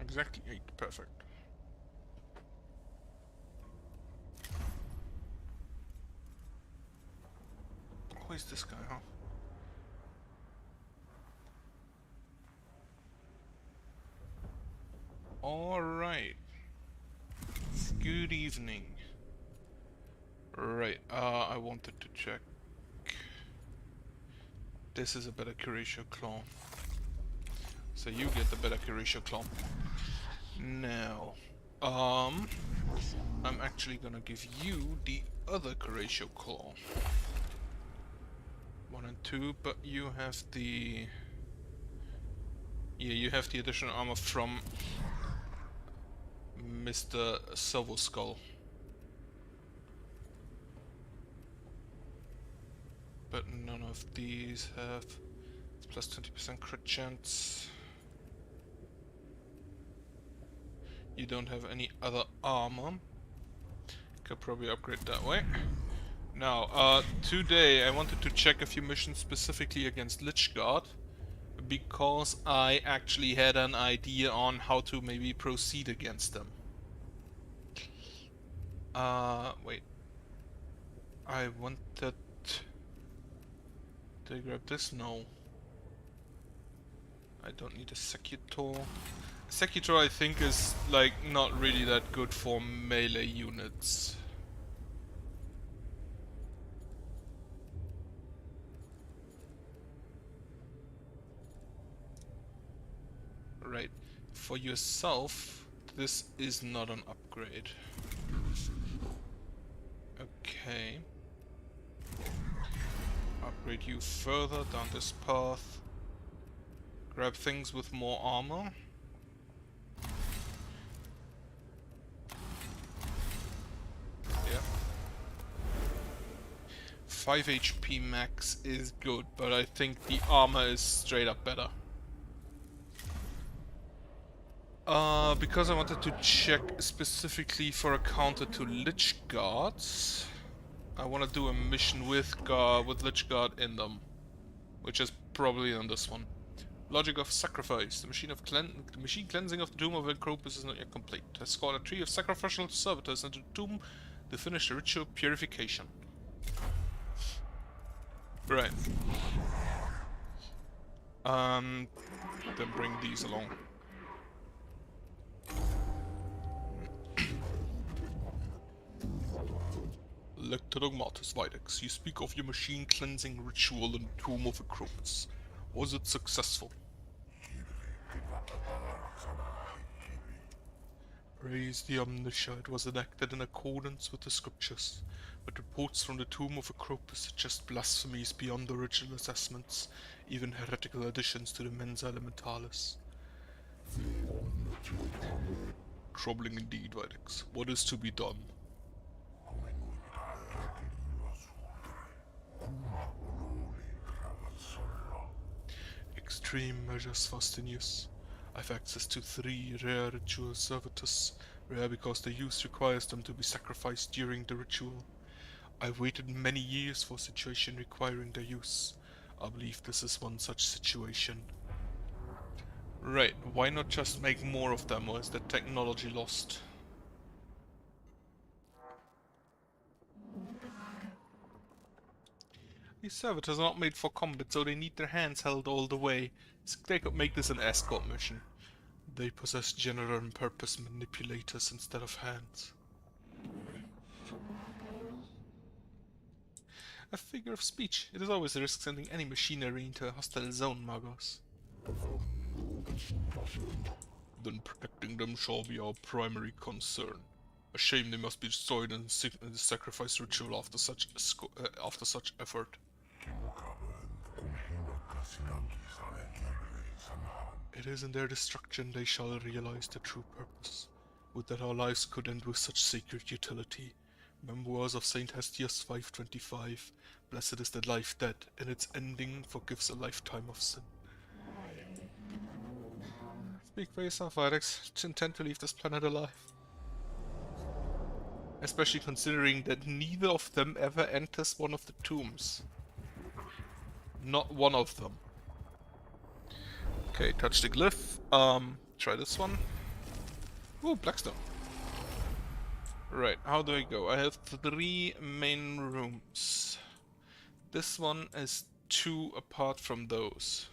Exactly 8. Perfect. Who is this guy, huh? Alright. Good evening. Right, I wanted to check. This is a better Curatio Claw. So you get the better Curatio Claw. Now, I'm actually gonna give you the other Curatio Claw. 1 and 2, but you have the... Yeah, you have the additional armor from Mr. Silver Skull. But none of these have plus 20% crit chance. You don't have any other armor. Could probably upgrade that way. Now, today I wanted to check a few missions specifically against Lychguard, because I actually had an idea on how to maybe proceed against them. Wait. I wanted... Did I grab this? No. I don't need a Secutor. Secutor I think is like not really that good for melee units. Right. For yourself, this is not an upgrade. Okay. Upgrade you further down this path. Grab things with more armor. Yeah. 5 HP max is good, but I think the armor is straight up better. Because I wanted to check specifically for a counter to Lychguards, I want to do a mission with Lychguard in them, which is probably on this one. Logic of Sacrifice. The machine cleansing of the tomb of Mechanicus is not yet complete. Has scored a tree of sacrificial servitors into the tomb to finish the ritual purification. Right. Then bring these along. Lector Dogmatus Videx, you speak of your machine cleansing ritual in the tomb of Acropus. Was it successful? Praise the Omniscient, it was enacted in accordance with the scriptures, but reports from the tomb of Acropus suggest blasphemies beyond original assessments, even heretical additions to the Mensa Elementalis. Troubling indeed, Videx. What is to be done? Extreme measures, Faustinius. I've access to 3 rare ritual servitors, rare because their use requires them to be sacrificed during the ritual. I've waited many years for a situation requiring their use. I believe this is one such situation. Right, why not just make more of them, or is the technology lost? These servitors are not made for combat, so they need their hands held all the way. They could make this an escort mission. They possess general and purpose manipulators instead of hands. A figure of speech. It is always a risk sending any machinery into a hostile zone, Magos. Then protecting them shall be our primary concern. A shame they must be destroyed in the sacrifice ritual after such effort. It is in their destruction they shall realize the true purpose. Would that our lives could end with such sacred utility. Memoirs of Saint Hestius 525. Blessed is the life that, in its ending, forgives a lifetime of sin. Speak for yourself, Videx. Intend to leave this planet alive. Especially considering that neither of them ever enters one of the tombs. Not one of them. Okay, touch the glyph. Try this one. Ooh, Blackstone. Right, how do I go? I have 3 main rooms. This one is 2 apart from those.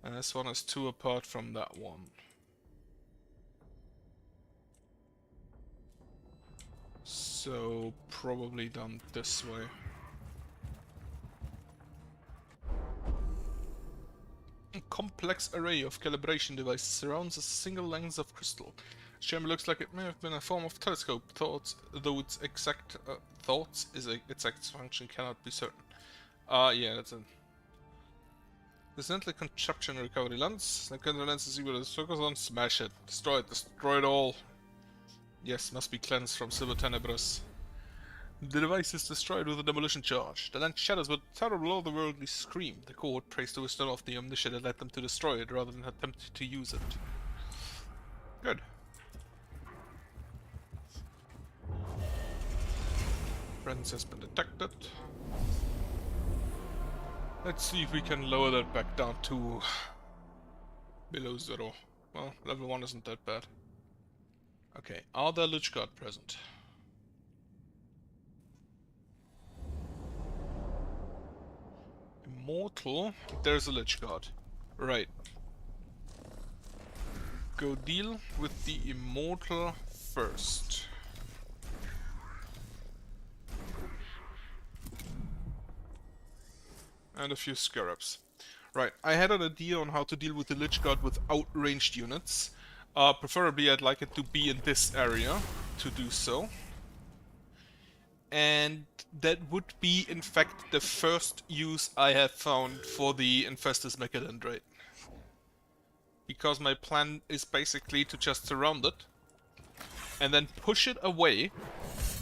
And this one is 2 apart from that one. So, probably done this way. A complex array of calibration devices surrounds a single length of crystal. The chamber looks like it may have been a form of telescope, though its exact function cannot be certain. Yeah, that's it. This gently contraption recovery lens. The counter lens is equal to the focus on. Smash it. Destroy it. Destroy it all. Yes, must be cleansed from Silver Tenebris. The device is destroyed with a demolition charge. The lens shatters with a terrible otherworldly scream. The cohort prays the wisdom of the omniscient and led them to destroy it rather than attempt to use it. Good. Presence has been detected. Let's see if we can lower that back down to below 0. Well, level 1 isn't that bad. Okay, are there Lychguard present? Immortal? There's a Lychguard. Right. Go deal with the Immortal first. And a few Scarabs. Right, I had an idea on how to deal with the Lychguard without ranged units. Preferably I'd like it to be in this area to do so. And that would be, in fact, the first use I have found for the Infestus Mechadendrite. Because my plan is basically to just surround it and then push it away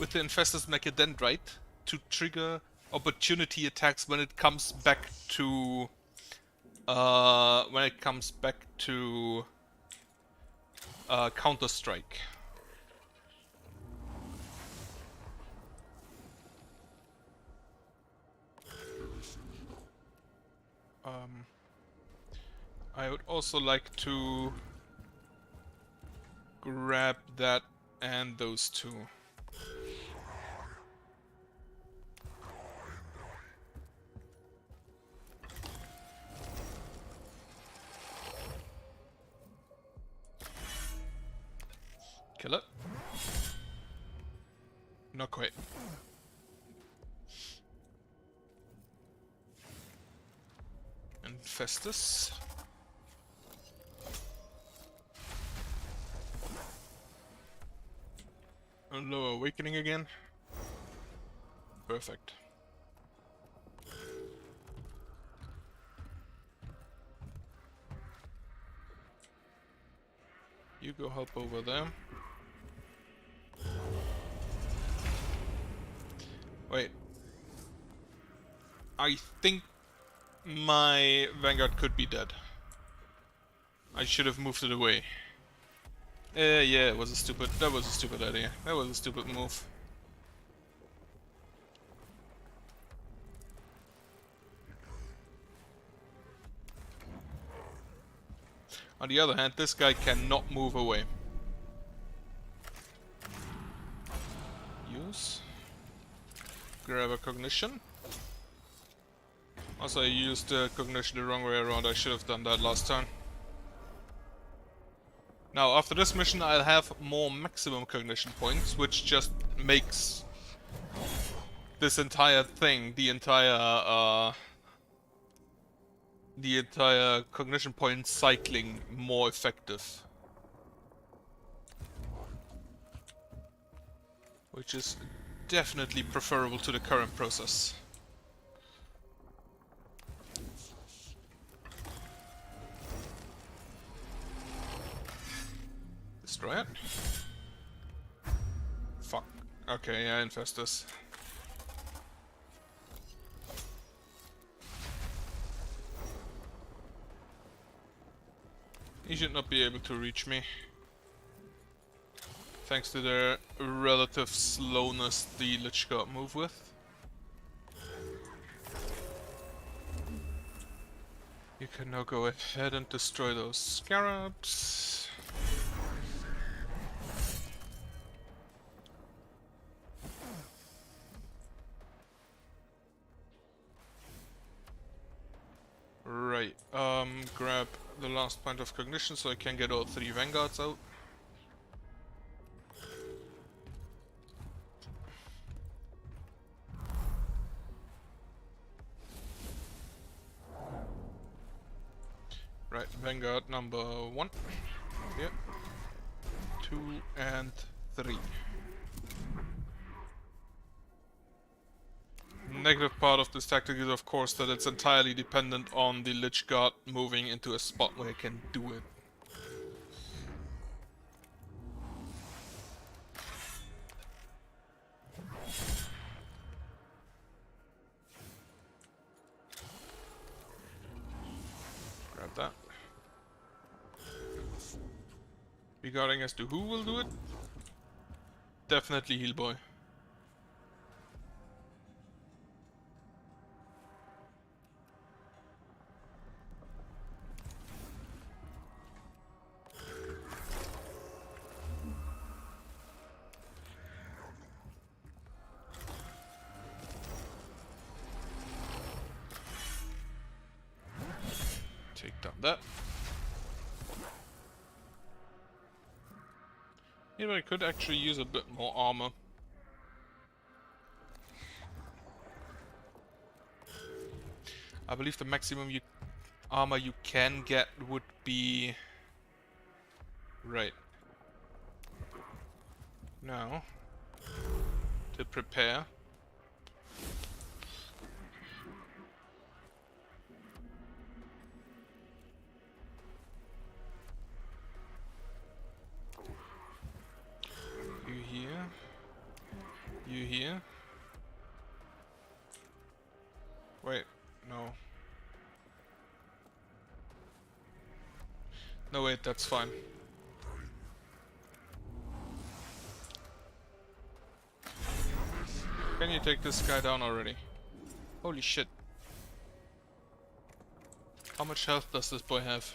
with the Infestus Mechadendrite to trigger opportunity attacks when it comes back to Counter-Strike. I would also like to grab that and those 2. Kill it. Not quite. Infestus. Low awakening again. Perfect. You go help over there. Wait. I think my Vanguard could be dead. I should have moved it away. Yeah, that was a stupid idea. That was a stupid move. On the other hand, this guy cannot move away. Use. Grab a cognition. Also, I used cognition the wrong way around. I should have done that last turn. Now, after this mission, I'll have more maximum cognition points, which just makes this entire thing, the entire cognition point cycling more effective. Which is definitely preferable to the current process. Destroy it. Fuck. Okay, yeah, Infestus. He should not be able to reach me. Thanks to the relative slowness the Lychguard move with. You can now go ahead and destroy those Scarabs. the last point of cognition so I can get all 3 vanguards out. Right, vanguard number 1. Here. 2 and 3. Negative part of this tactic is of course that it's entirely dependent on the Lychguard moving into a spot where it can do it. Grab that. Regarding as to who will do it, definitely Heal Boy. Take down that. Maybe I could actually use a bit more armor. I believe the maximum armor you can get would be... Right. Now, to prepare. You here? Wait, no. No wait, that's fine. Can you take this guy down already? Holy shit. How much health does this boy have?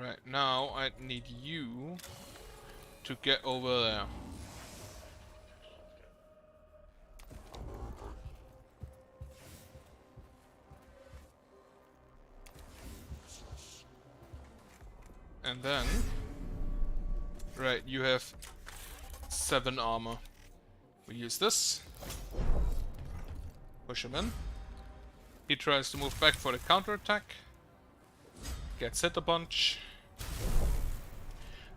Right, now I need you to get over there. And then, right, you have 7 armor. We use this. Push him in. He tries to move back for the counterattack. Gets hit a bunch.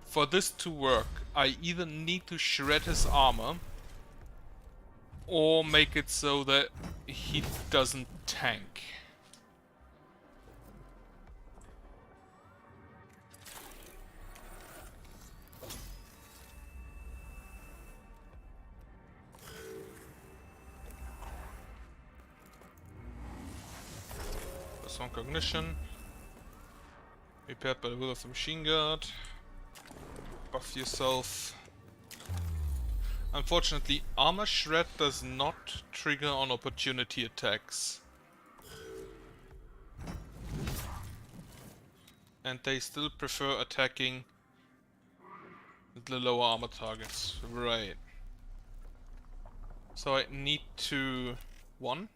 For this to work, I either need to shred his armor or make it so that he doesn't tank. Plus 1 cognition. Repaired by the will of the machine guard. Buff yourself. Unfortunately, armor shred does not trigger on opportunity attacks. And they still prefer attacking the lower armor targets. Right. So I need to... 1.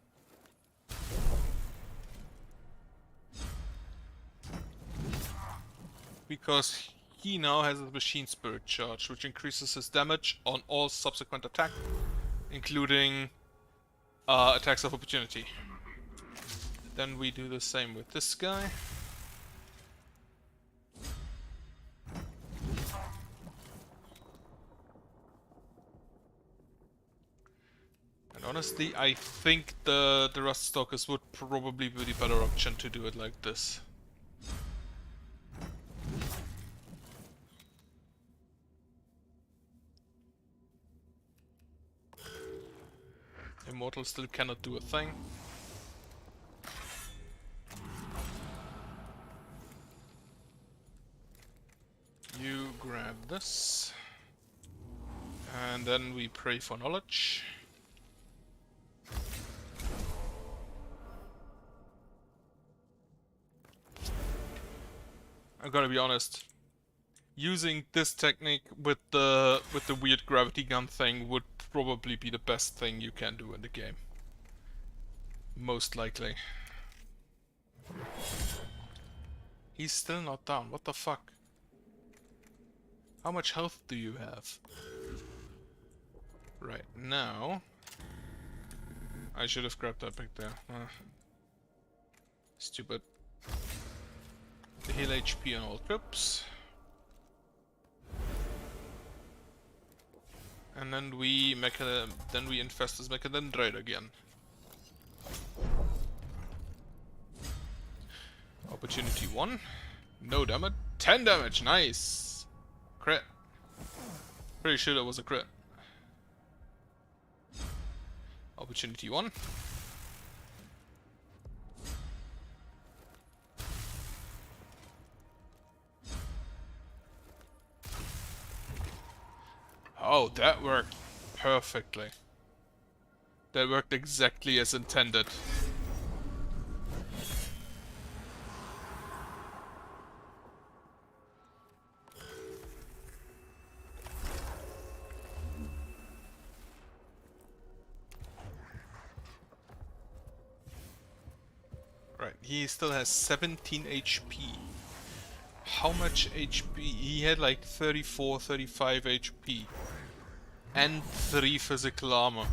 Because he now has a machine spirit charge, which increases his damage on all subsequent attacks, including attacks of opportunity. Then we do the same with this guy. And honestly, I think the Rust Stalkers would probably be the better option to do it like this. Immortal still cannot do a thing. You grab this. And then we pray for knowledge. I gotta be honest. Using this technique with the weird gravity gun thing would probably be the best thing you can do in the game. Most likely. He's still not down. What the fuck? How much health do you have? Right, now... I should have grabbed that back there. Stupid. The heal HP on all troops. And then we infest this Mechadendrite again. Opportunity 1. No damage. 10 damage, nice! Crit. Pretty sure that was a crit. Opportunity 1. Oh, that worked perfectly. That worked exactly as intended. Right, he still has 17 HP. How much HP? He had like 34, 35 HP. And 3 physical armor.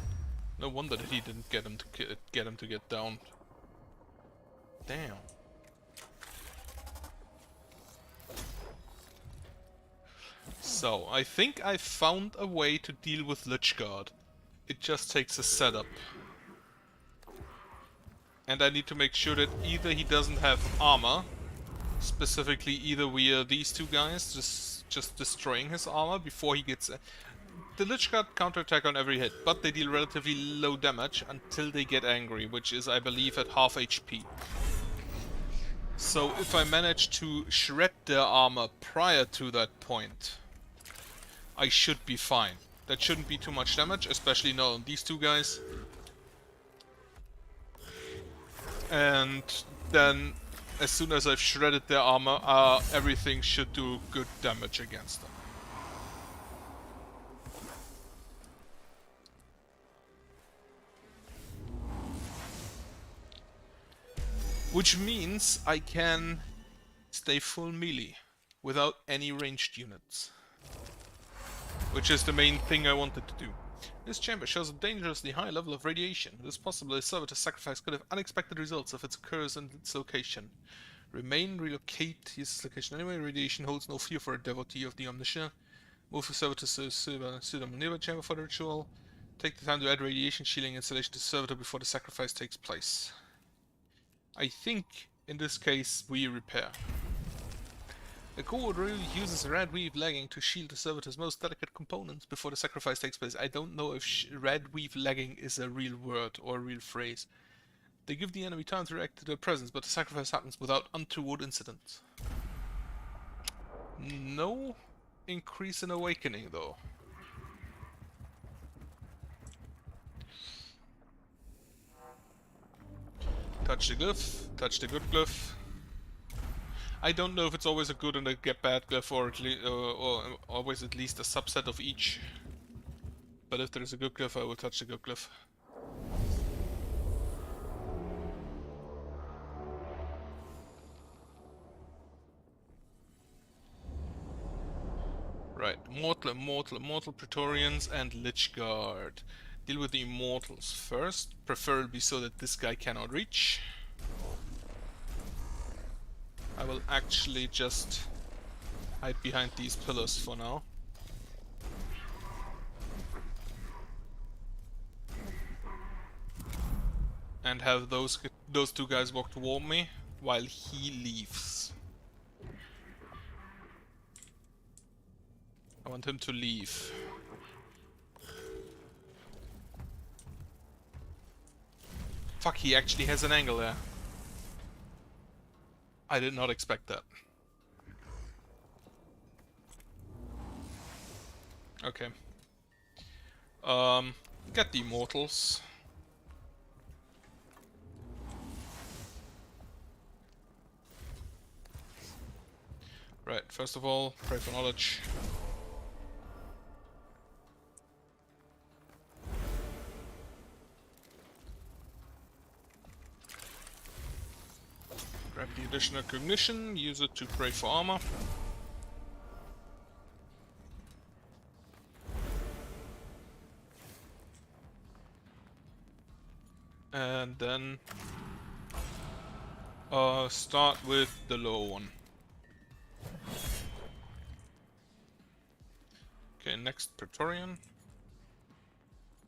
No wonder that he didn't get him to get down. Damn. So, I think I found a way to deal with Lychguard. It just takes a setup. And I need to make sure that either he doesn't have armor, specifically either via these two guys, just destroying his armor before he gets... The Lychguard counterattack on every hit, but they deal relatively low damage until they get angry, which is, I believe, at half HP. So if I manage to shred their armor prior to that point, I should be fine. That shouldn't be too much damage, especially not on these two guys. And then, as soon as I've shredded their armor, everything should do good damage against them. Which means I can stay full melee without any ranged units. Which is the main thing I wanted to do. This chamber shows a dangerously high level of radiation. It is possible a servitor's sacrifice could have unexpected results if it occurs in its location. Relocate its location anyway. Radiation holds no fear for a devotee of the Omniscient. Move the servitor to a nearby chamber for the ritual. Take the time to add radiation shielding installation to the servitor before the sacrifice takes place. I think, in this case, we repair. The core rule uses red weave lagging to shield the servitor's most delicate components before the sacrifice takes place. I don't know if red weave lagging is a real word or a real phrase. They give the enemy time to react to their presence, but the sacrifice happens without untoward incidents. No increase in awakening, though. Touch the glyph, touch the good glyph. I don't know if it's always a good and a bad glyph, or always at least a subset of each. But if there is a good glyph, I will touch the good glyph. Right, Immortal Praetorians and Lychguard. Deal with the Immortals first, preferably so that this guy cannot reach. I will actually just hide behind these pillars for now. And have those two guys walk toward me while he leaves. I want him to leave. Fuck, he actually has an angle there. I did not expect that. Okay. Get the Immortals. Right, first of all, pray for knowledge. The additional cognition, use it to pray for armor. And then start with the lower one. Okay, next Praetorian.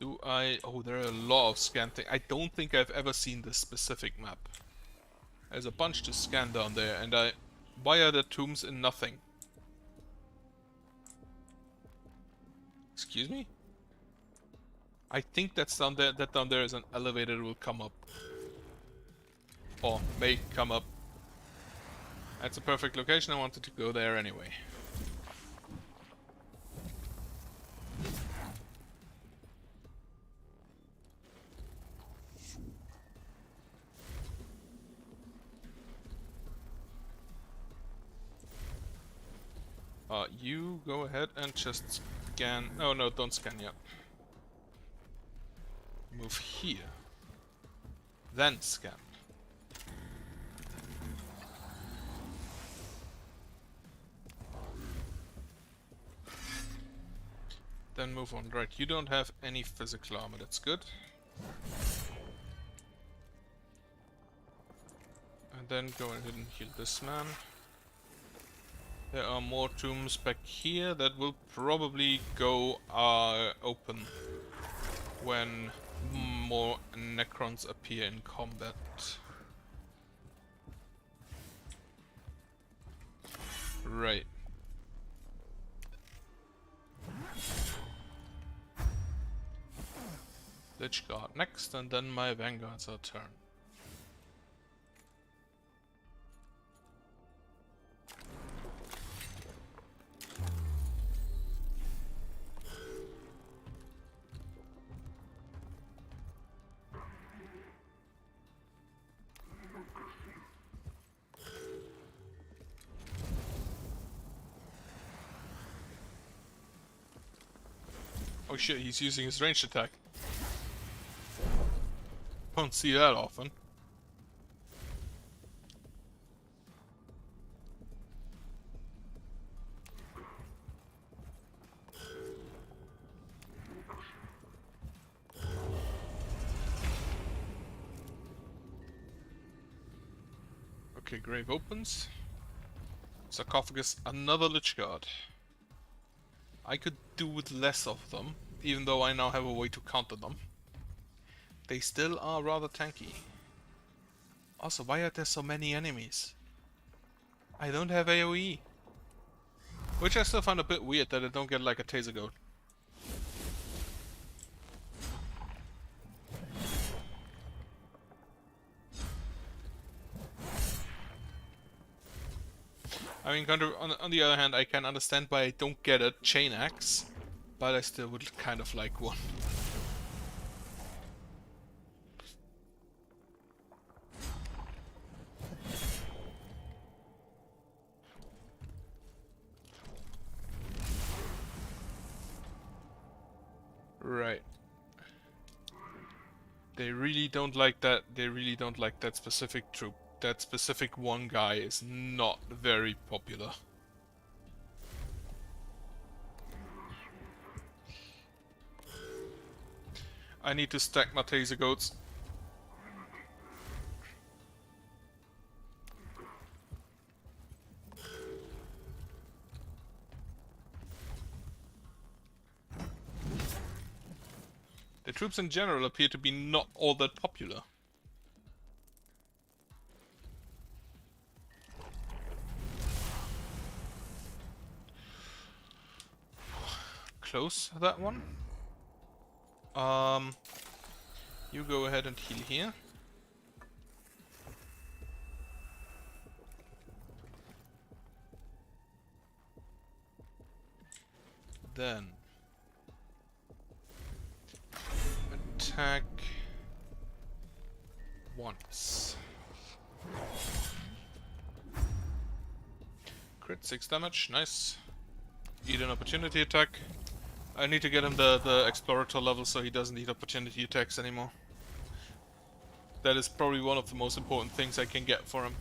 Do I... Oh, there are a lot of scan things. I don't think I've ever seen this specific map. There's a bunch to scan down there, and why are there tombs in nothing? Excuse me? I think that's down there. That down there is an elevator that will come up. Or may come up. That's a perfect location. I wanted to go there anyway. You go ahead and just scan. Oh no, don't scan yet. Move here. Then scan. Then move on. Right, you don't have any physical armor, that's good. And then go ahead and heal this man. There are more tombs back here that will probably go open when more Necrons appear in combat. Right. Lychguard next, and then my vanguards are turn. Oh shit, he's using his ranged attack. Don't see that often. Okay, grave opens. Sarcophagus, another Lychguard. I could do with less of them, even though I now have a way to counter them. They still are rather tanky. Also, why are there so many enemies? I don't have AoE. Which I still find a bit weird that I don't get like a taser goat. I mean, on the other hand, I can understand why I don't get a chain axe, but I still would kind of like one. Right. They really don't like that. They really don't like that specific troop. That specific one guy is not very popular. I need to stack my taser goats. The troops in general appear to be not all that popular. Close that one. You go ahead and heal here. Then attack once. Crit 6 damage, nice. Eat an opportunity attack. I need to get him the Explorator level so he doesn't need opportunity attacks anymore. That is probably one of the most important things I can get for him.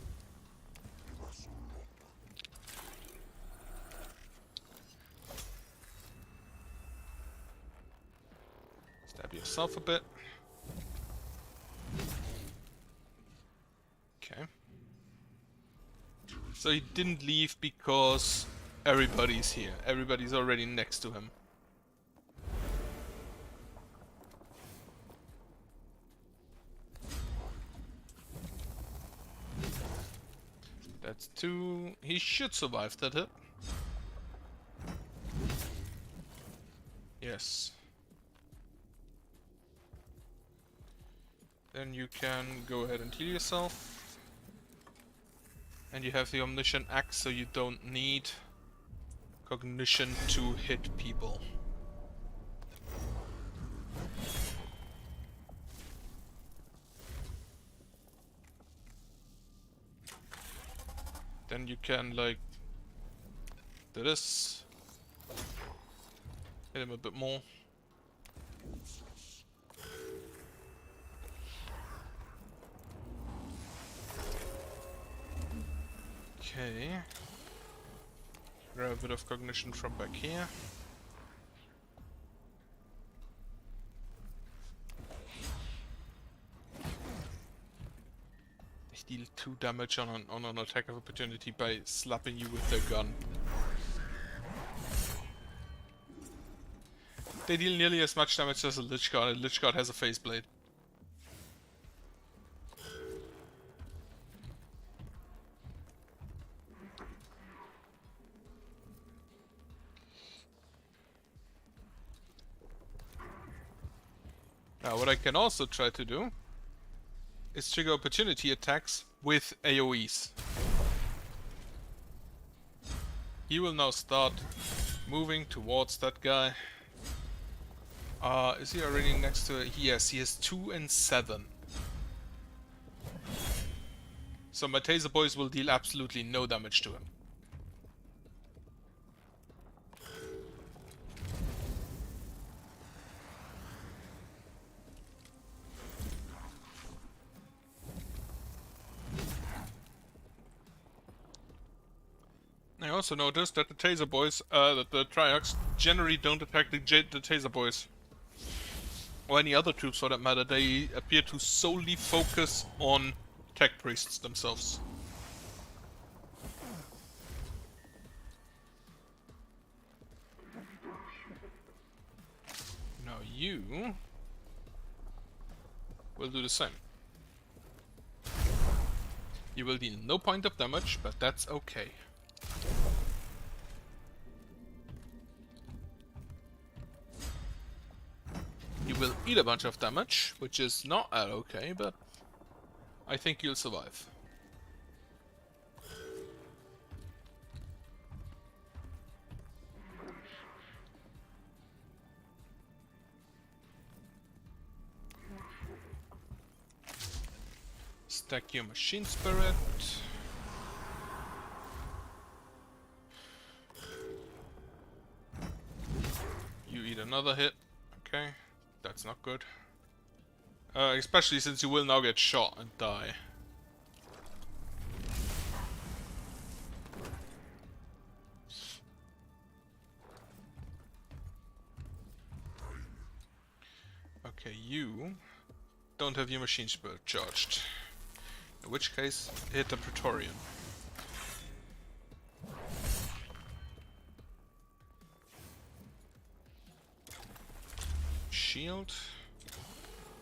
yourself a bit. Okay. So he didn't leave because everybody's here. Everybody's already next to him. That's 2. He should survive that hit. Yes. Then you can go ahead and heal yourself. And you have the Omniscient Axe, so you don't need Cognition to hit people. Then you can, like, do this. Hit him a bit more. Okay. Grab a bit of cognition from back here. They deal 2 damage on an attack of opportunity by slapping you with their gun. They deal nearly as much damage as a Lychguard, and Lychguard has a faceblade. Now what I can also try to do is trigger opportunity attacks with AoEs. He will now start moving towards that guy. Is he already next to it? Yes, he has 2 and 7. So my taser boys will deal absolutely no damage to him. I also noticed that the taser boys, that the Triarchs generally don't attack the taser boys. Or any other troops for that matter. They appear to solely focus on tech priests themselves. Now you will do the same. You will deal no point of damage, but that's okay. You will eat a bunch of damage, which is not okay, but I think you'll survive. Stack your machine spirit. You eat another hit. Okay. That's not good. Especially since you will now get shot and die. Okay, you don't have your machine spirit charged. In which case, hit the Praetorian. Shield,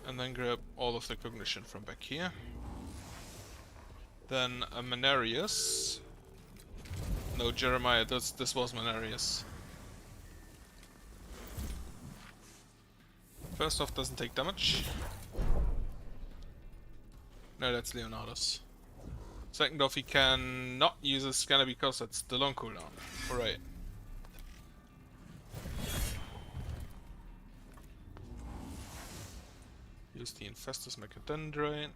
and then grab all of the cognition from back here. Then a Mechanicus. No, Jeremiah, this was Mechanicus. First off, doesn't take damage. No, that's Leonardus. Second off, he can not use a scanner because that's still on cooldown. Alright. Use the Infestus Mechadendrite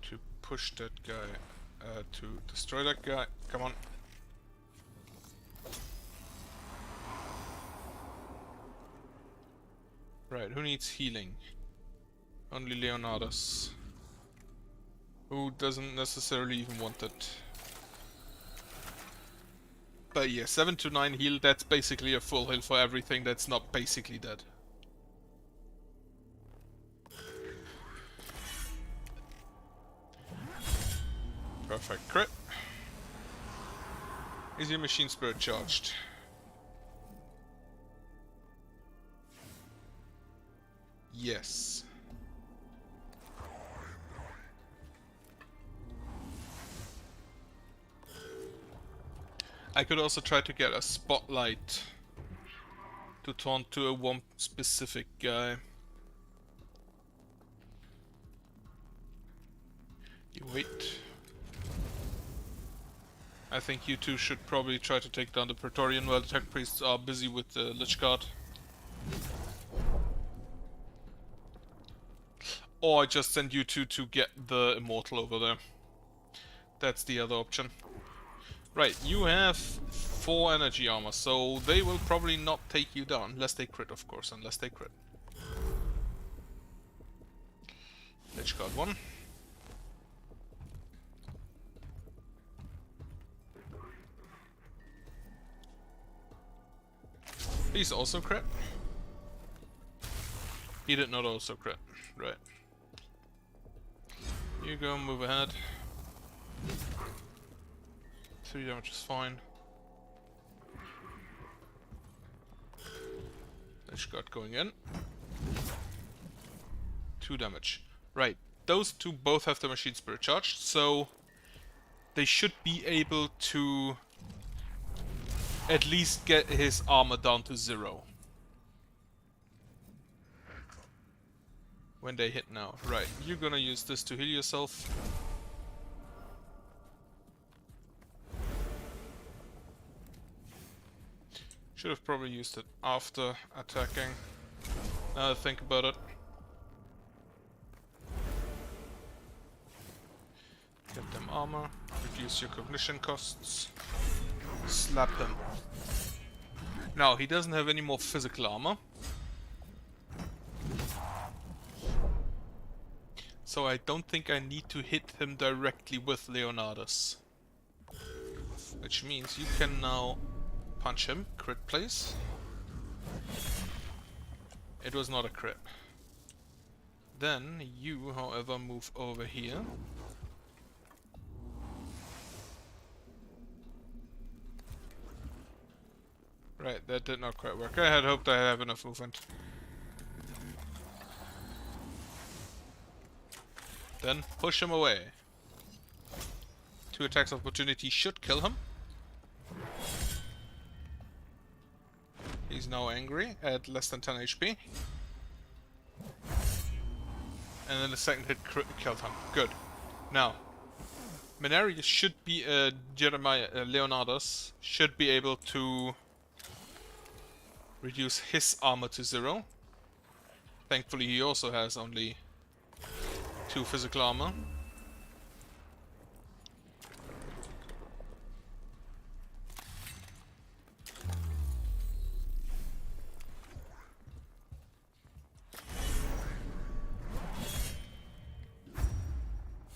to push that guy, to destroy that guy. Come on. Right, who needs healing? Only Leonardus. Who doesn't necessarily even want it. But yeah, 7 to 9 heal, that's basically a full heal for everything that's not basically dead. Perfect crit. Is your machine spirit charged? Yes. I could also try to get a spotlight to taunt to a one specific guy. You wait. I think you two should probably try to take down the Praetorian while the tech priests are busy with the Lychguard. Or I just send you two to get the Immortal over there. That's the other option. Right, you have 4 energy armor, so they will probably not take you down. Unless they crit, of course, unless they crit. Lychguard 1. Please also crit. He did not also crit. Right. You go, move ahead. 3 damage is fine. Lychguard going in. 2 damage. Right. Those two both have the machine spirit charged, so they should be able to at least get his armor down to 0. When they hit now. Right, you're gonna use this to heal yourself. Should have probably used it after attacking. Now that I think about it. Get them armor, reduce your cognition costs. Slap them. Now, he doesn't have any more physical armor. So I don't think I need to hit him directly with Leonardus. Which means you can now punch him. Crit, please. It was not a crit. Then you, however, move over here. Right, that did not quite work. I had hoped I'd have enough movement. Then push him away. 2 attacks of opportunity should kill him. He's now angry at less than 10 HP. And then the second hit killed him. Good. Now, Mechanicus should be Leonardus should be able to reduce his armor to 0. Thankfully he also has only 2 physical armor.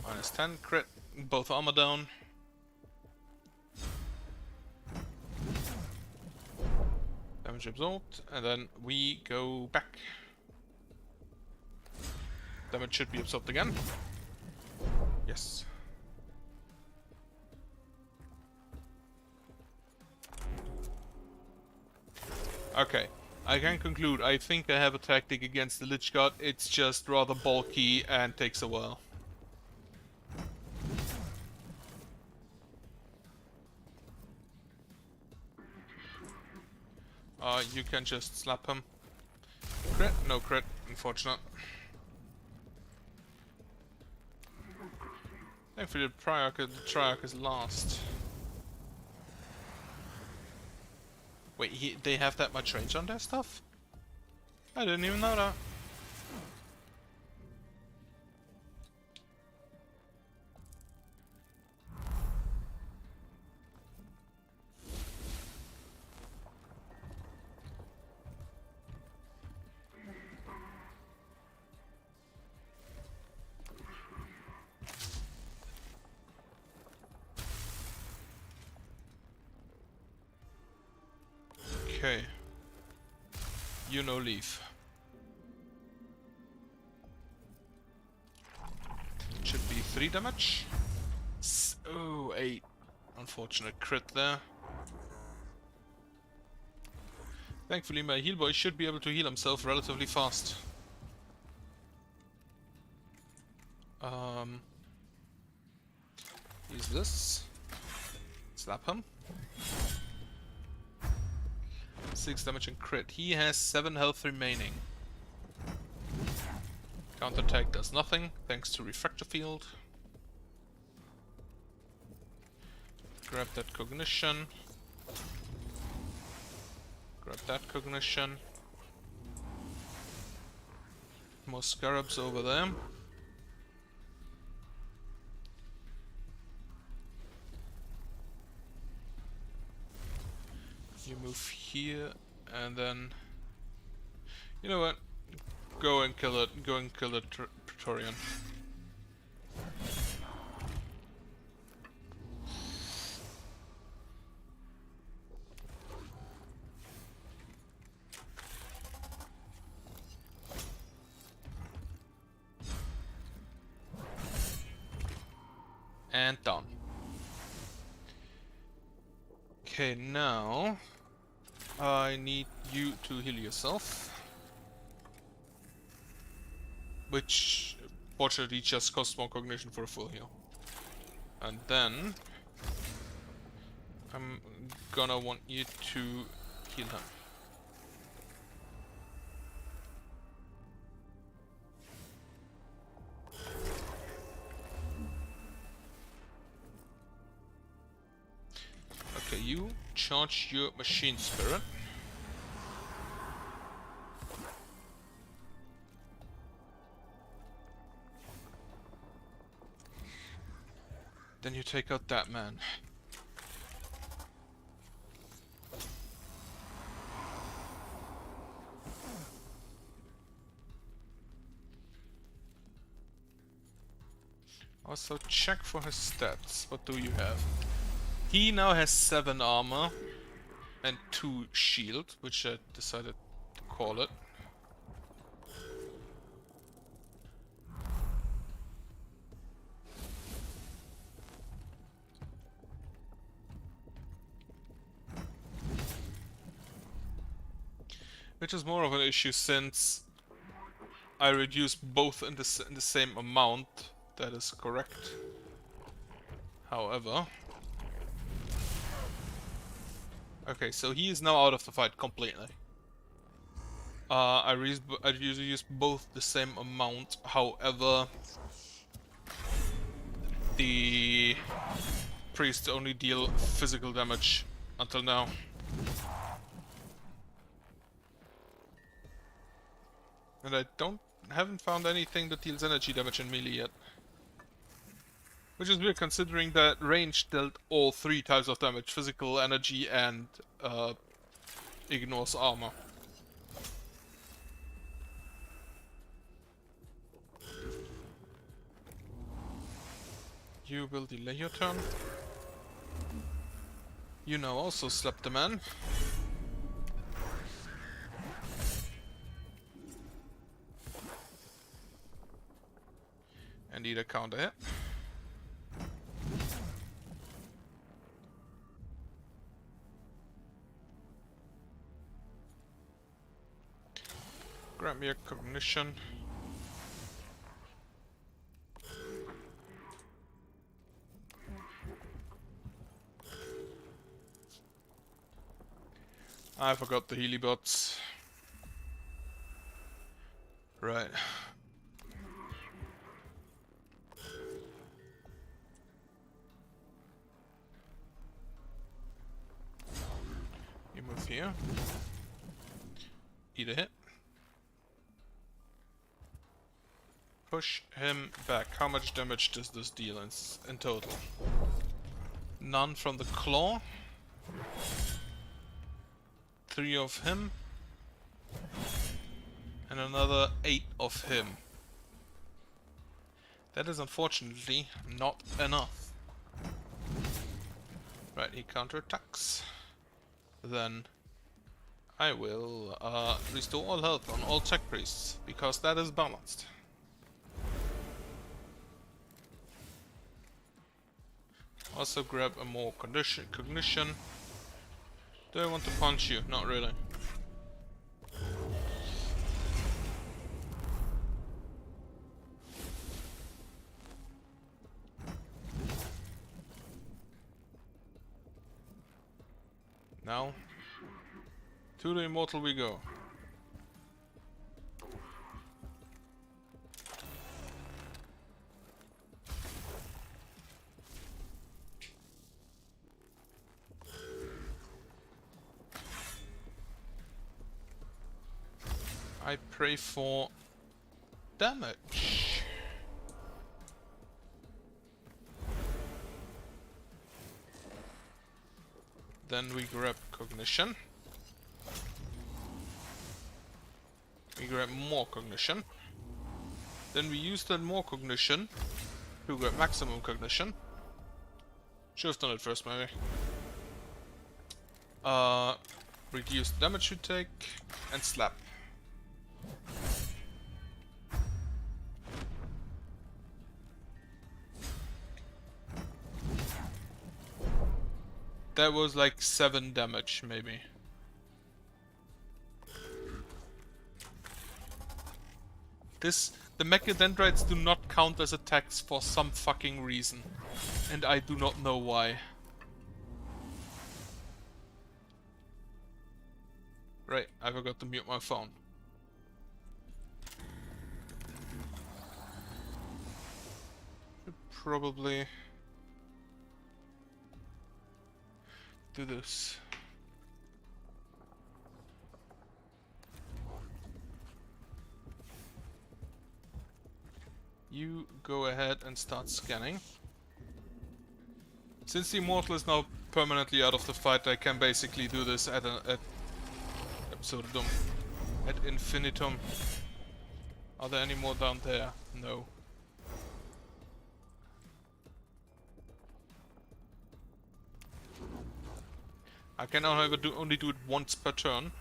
Minus 10 crit, both armor down. Damage absorbed, and then we go back. Damage should be absorbed again. Yes. Okay, I can conclude. I think I have a tactic against the Lychguard. It's just rather bulky and takes a while. You can just slap him. Crit? No crit, unfortunate. Thankfully the Triarch is last. Wait, they have that much range on their stuff? I didn't even know that. Okay. You no leave. Should be 3 damage. Oh, 8. Unfortunate crit there. Thankfully my heal boy should be able to heal himself relatively fast. Use this. Slap him. 6 damage and crit. He has 7 health remaining. Counterattack does nothing, thanks to Refractor Field. Grab that cognition. Grab that cognition. More scarabs over there. You move here, and then... You know what? Go and kill it. Go and kill the Praetorian. And done. Okay, now I need you to heal yourself. Which, fortunately, just costs more cognition for a full heal. And then I'm gonna want you to heal him. Okay, you charge your machine spirit. Then you take out that man. Also check for his stats. What do you have? He now has 7 armor and 2 shield, which I decided to call it. Which is more of an issue since I reduced both in the same amount. That is correct. However... Okay, so he is now out of the fight completely. I usually use both the same amount, however... The priests only deal physical damage until now. And I haven't found anything that deals energy damage in melee yet. Which is weird considering that range dealt all 3 types of damage, physical, energy, and ignores armor. You will delay your turn. You now also slap the man. And need a counter hit. Grab me a cognition. I forgot the Healy bots. Right. You move here. Eat a hit. Push him back. How much damage does this deal in total? None from the claw. 3 of him. And another 8 of him. That is unfortunately not enough. Right, he counterattacks. Then I will restore all health on all tech priests, because that is balanced. Also grab a more cognition. Do I want to punch you? Not really. Now, to the immortal we go. I pray for damage. Then we grab cognition. We grab more cognition. Then we use that more cognition to grab maximum cognition. Should have done it first, maybe. Reduce the damage you take and slap. That was like 7 damage, maybe. The Mechadendrites do not count as attacks for some fucking reason. And I do not know why. Right, I forgot to mute my phone. Should probably do this. You go ahead and start scanning. Since the Immortal is now permanently out of the fight, I can basically do this at absurdum. At infinitum. Are there any more down there? No. I can only do it once per turn.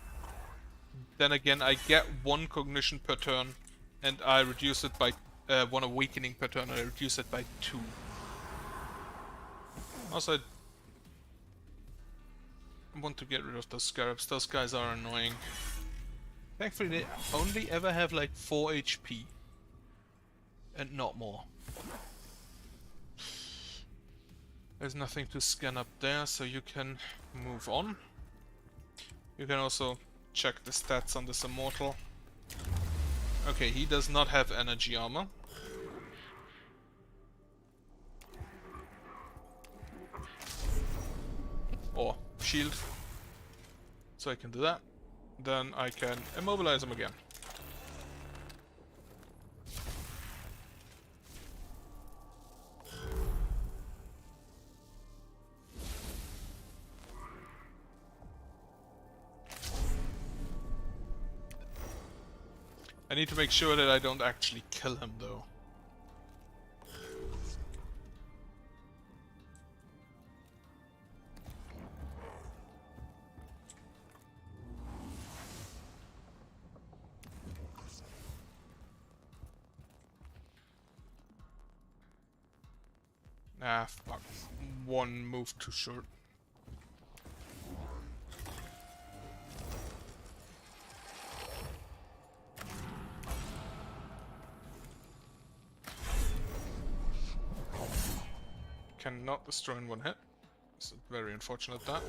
Then again, I get 1 cognition per turn, and I reduce it by 1 awakening per turn, and I reduce it by 2. Also, I want to get rid of those scarabs. Those guys are annoying. Thankfully, they only ever have like 4 HP. And not more. There's nothing to scan up there, so you can move on. You can also check the stats on this Immortal. Okay, he does not have energy armor. Or shield. So I can do that. Then I can immobilize him again. I need to make sure that I don't actually kill him, though. Ah, fuck. 1 move too short. Cannot destroy in 1 hit. It's very unfortunate that.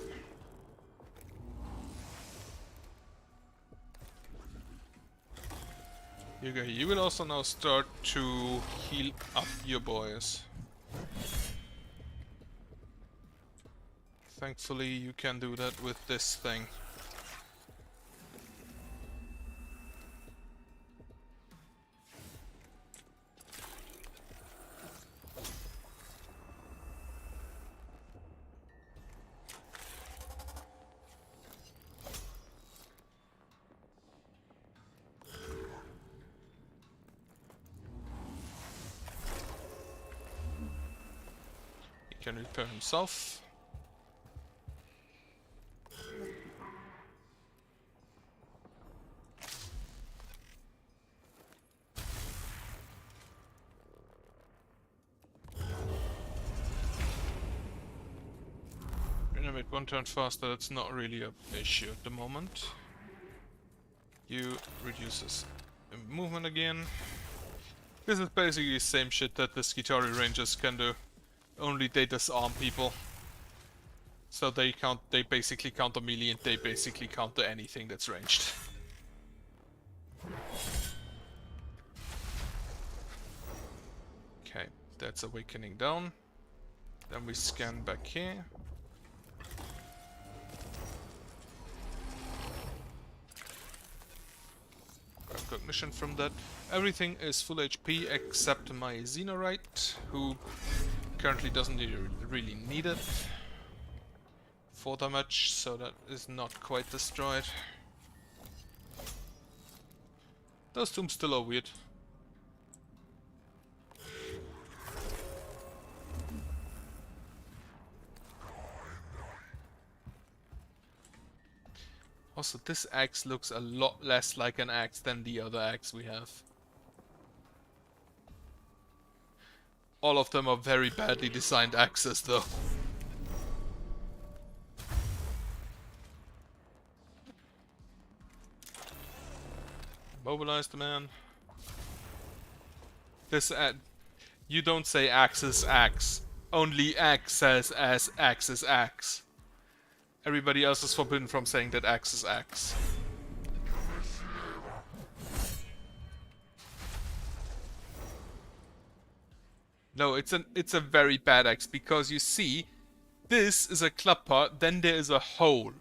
You will also now start to heal up your boys. Thankfully you can do that with this thing. He can repair himself. animate one turn faster, that's not really an issue at the moment. You reduces movement again. This is basically the same shit that the Skitarii Rangers can do. Only they disarm people. So they basically counter melee and they basically counter anything that's ranged. Okay, that's awakening down. Then we scan back here. Grab cognition from that. Everything is full HP except my Xenorite, who currently doesn't really need it. 4 damage, so that is not quite destroyed. Those tombs still are weird. Also, this axe looks a lot less like an axe than the other axe we have. All of them are very badly designed axes, though. Mobilize the man. This you don't say axe is axe. Only axe says as axe is axe. Everybody else is forbidden from saying that axe is axe. No, it's a very bad axe because you see, this is a club part, then there is a hole.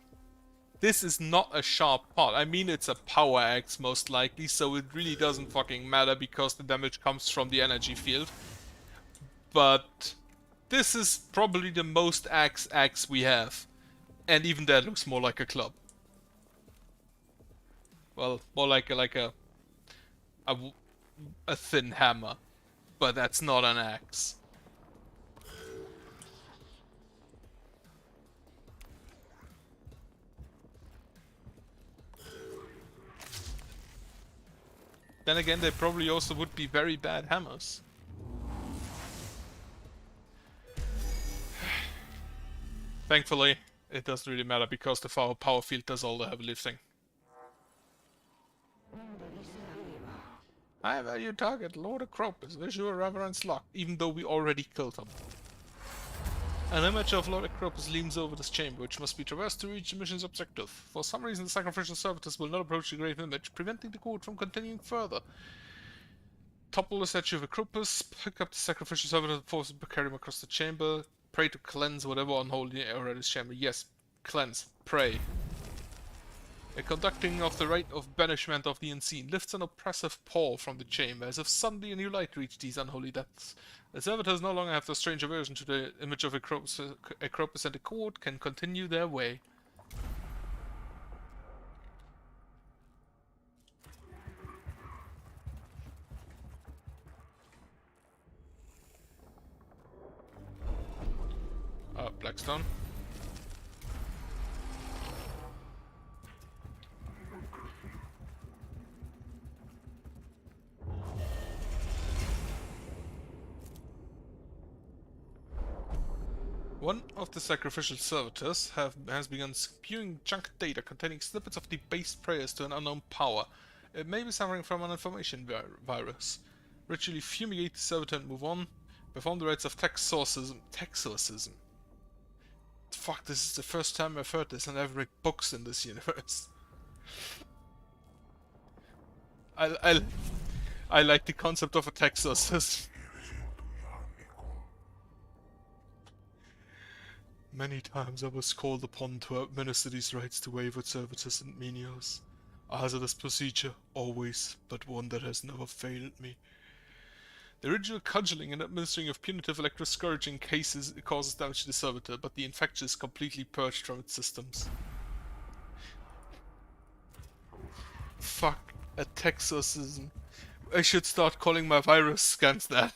This is not a sharp part. I mean, it's a power axe most likely, so it really doesn't fucking matter because the damage comes from the energy field. But this is probably the most axe we have. And even that looks more like a club. Well, more like a thin hammer. But that's not an axe. Then again, they probably also would be very bad hammers. Thankfully, it doesn't really matter because the power field does all the heavy lifting. High value target, Lord Acropus, visual reverence locked, even though we already killed him. An image of Lord Acropus leans over this chamber, which must be traversed to reach the mission's objective. For some reason, the sacrificial servitors will not approach the grave image, preventing the code from continuing further. Topple the statue of Acropus, pick up the sacrificial servitor and force him to carry him across the chamber. Pray to cleanse whatever unholy air in this chamber. Yes, cleanse. Pray. A conducting of the rite of banishment of the unseen lifts an oppressive pall from the chamber, as if suddenly a new light reached these unholy depths. The servitors no longer have the strange aversion to the image of Acropus and the court can continue their way. Blackstone. One of the sacrificial servitors has begun spewing junk data containing snippets of debased prayers to an unknown power. It may be suffering from an information virus. Ritually fumigate the servitor and move on. Perform the rites of exorcism. Fuck, this is the first time I've heard this and I've read books in this universe. I like the concept of a exorcism. Many times I was called upon to administer these rites to wayward servitors and menials. A hazardous procedure, always, but one that has never failed me. The ritual cudgeling and administering of punitive electroscourging cases causes damage to the servitor, but the infection is completely purged from its systems. Fuck, a exorcism. I should start calling my virus scans that.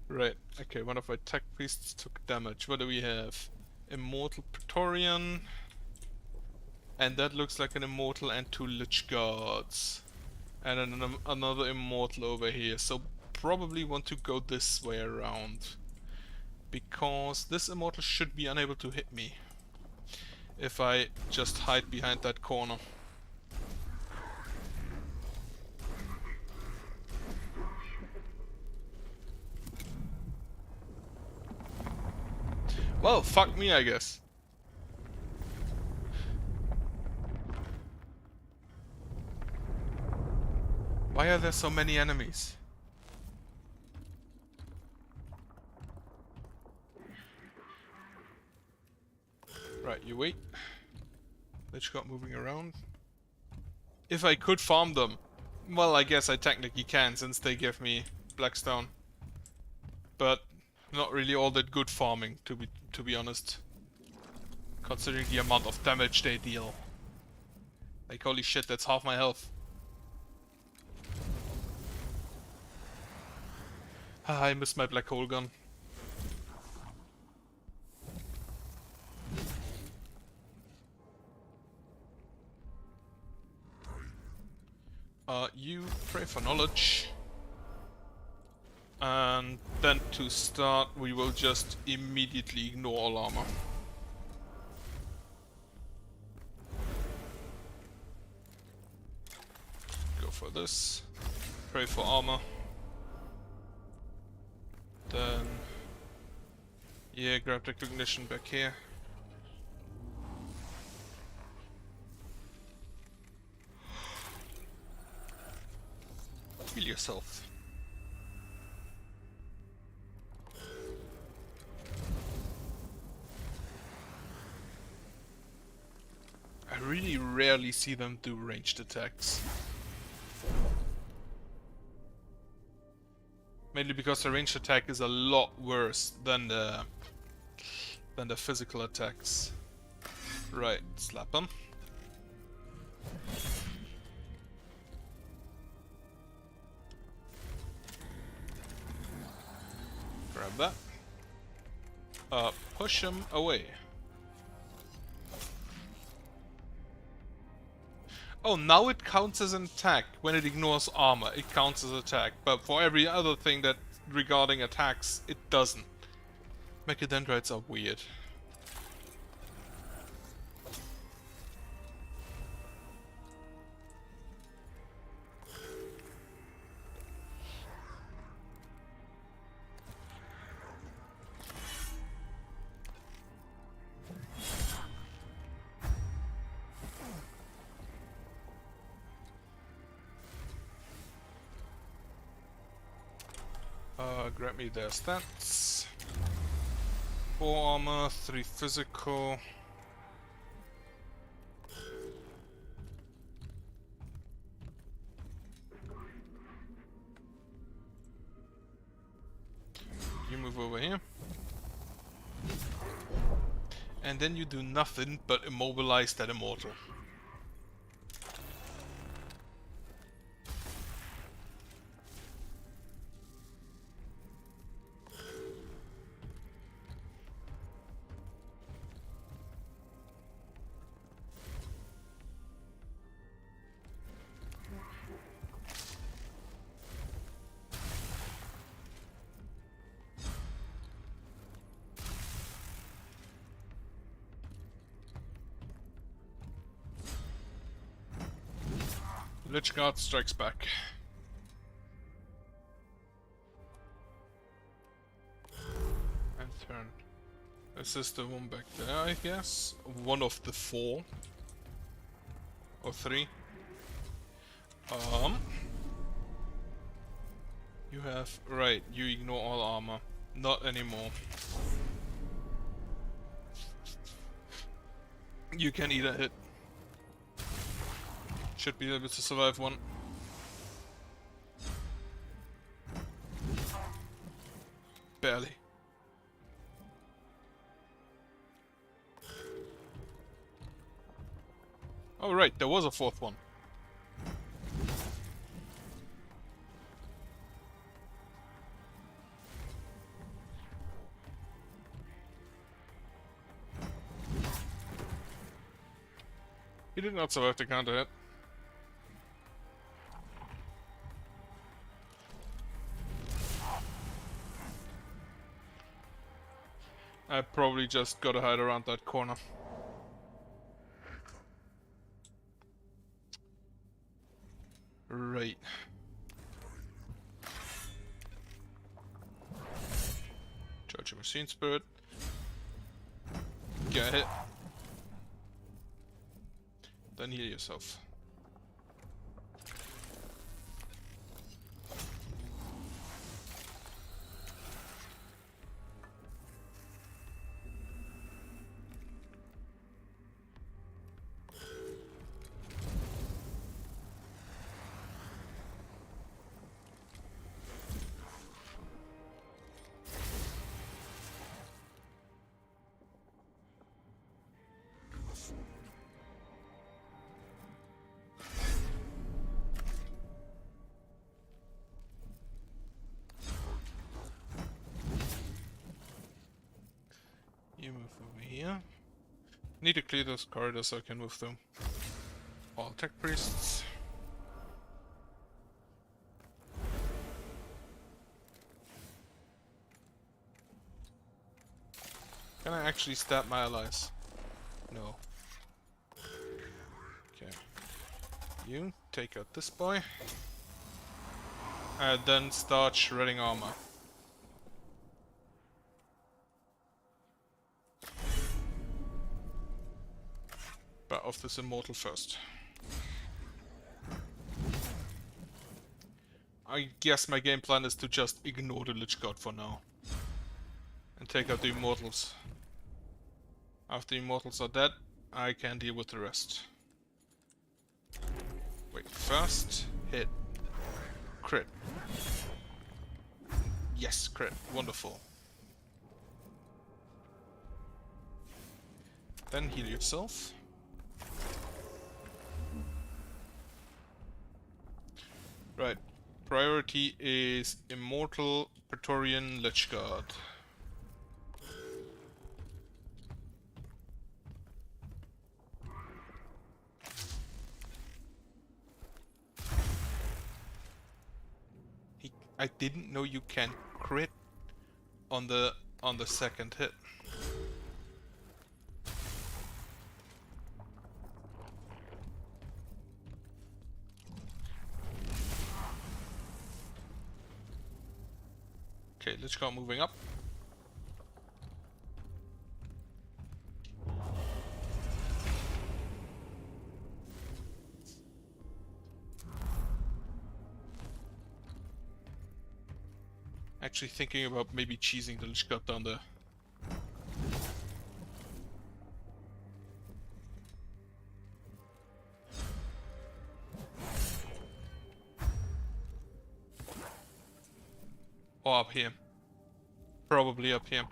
Right, okay, one of my tech priests took damage. What do we have? Immortal Praetorian. And that looks like an immortal and 2 Lychguards. And then another immortal over here. So probably want to go this way around. Because this immortal should be unable to hit me. If I just hide behind that corner. Well, fuck me, I guess. Why are there so many enemies? Right, you wait. Lychguard moving around. If I could farm them. Well, I guess I technically can, since they give me Blackstone. But not really all that good farming, to be honest. Considering the amount of damage they deal. Like, holy shit, that's half my health. Ah, I missed my black hole gun. You pray for knowledge. And then to start, we will just immediately ignore all armor. Go for this. Pray for armor. Then... yeah, grab recognition back here. Heal yourself. I really rarely see them do ranged attacks. Mainly because the ranged attack is a lot worse than the physical attacks. Right, slap them. Grab that. Push him away. Oh, now it counts as an attack. When it ignores armor, it counts as attack. But for every other thing that regarding attacks, it doesn't. Mechadendrites are weird. Grab me their stats. 4 armor, 3 physical. You move over here. And then you do nothing but immobilize that immortal. Lychguard strikes back. And turn. This is the one back there, I guess. One of the 4. Or 3. You have... right, you ignore all armor. Not anymore. You can either hit. Should be able to survive one. Barely. Oh right, there was a 4th one. He did not survive the counter hit. I probably just gotta hide around that corner. Right. Charge your machine spirit. Get hit. Then heal yourself. You move over here. Need to clear those corridors so I can move through. All tech priests. Can I actually stab my allies? No. Okay. You take out this boy. And then start shredding armor. But off this immortal first. I guess my game plan is to just ignore the Lychguard for now. And take out the immortals. After the immortals are dead, I can deal with the rest. Wait, first hit. Crit. Yes, crit. Wonderful. Then heal yourself. Right. Priority is Immortal Praetorian Lychguard. I didn't know you can crit on the second hit. Okay, Lychguard moving up. Actually thinking about maybe cheesing the Lychguard down there. Or up here. Probably up here.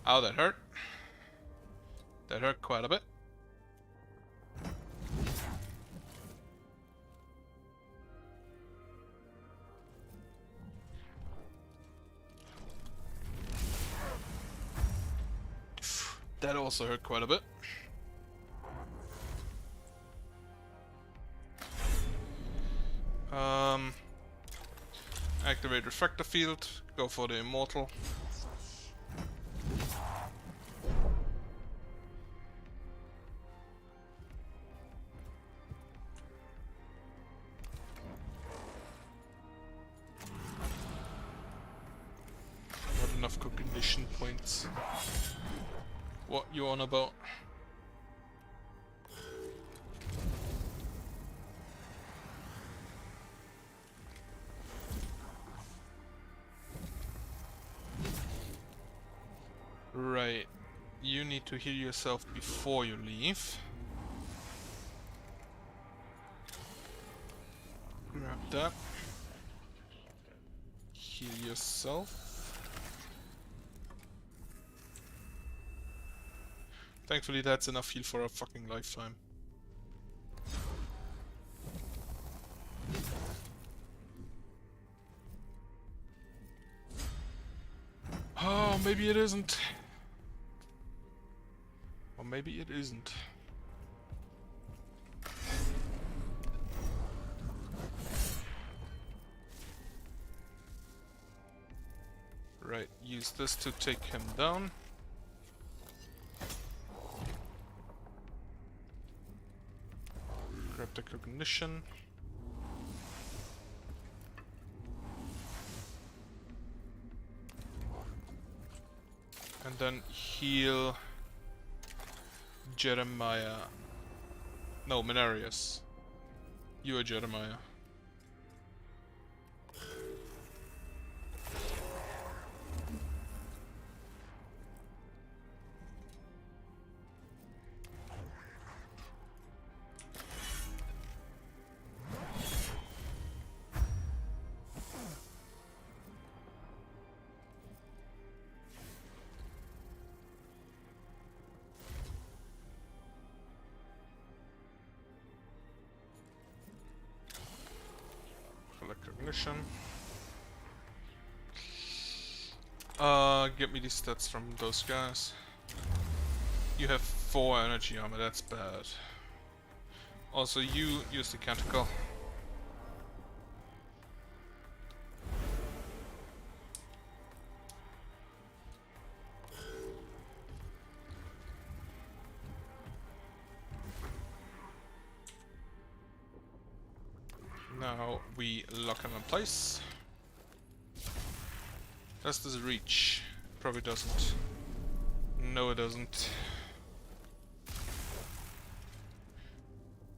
Oh, that hurt. That hurt quite a bit. That also hurt quite a bit. Activate Refractor Field, go for the Immortal. Not enough cognition points. What you on about? Right, you need to heal yourself before you leave. Grab that. Heal yourself. Thankfully that's enough heal for a fucking lifetime. Oh, maybe it isn't. maybe it isn't. Right, use this to take him down. Grab the cognition. And then heal Jeremiah. No, Mechanicus. You are Jeremiah. Cognition. Get me these stats from those guys. You have 4 energy armor, that's bad. Also, you use the canticle. Now we lock him in place. Does this reach? Probably doesn't. No, it doesn't.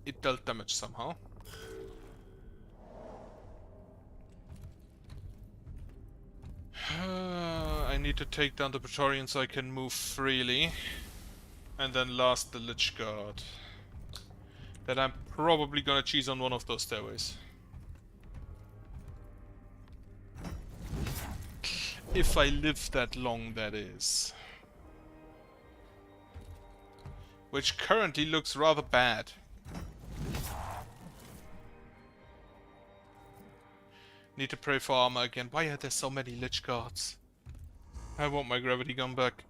It dealt damage somehow. I need to take down the Praetorian so I can move freely. And then last the Lychguard. That I'm probably gonna choose on one of those stairways. If I live that long, that is. Which currently looks rather bad. Need to pray for armor again. Why are there so many Lychguards? I want my gravity gun back.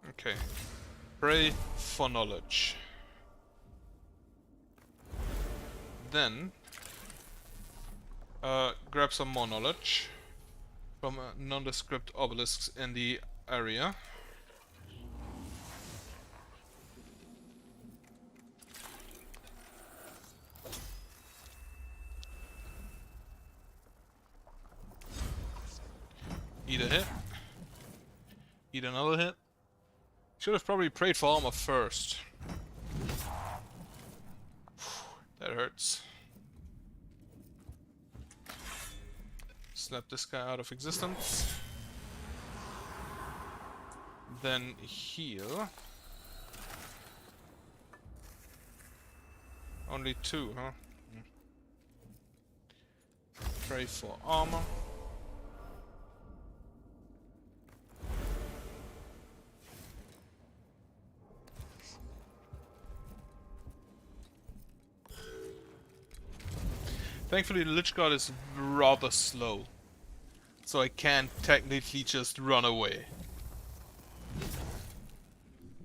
Okay. Pray for knowledge. Then grab some more knowledge from nondescript obelisks in the area. Eat a hit. Eat another hit. Should have probably prayed for armor first. That hurts. Snap this guy out of existence. Then heal. Only 2, huh? Pray for armor. Thankfully the Lychguard is rather slow, so I can technically just run away.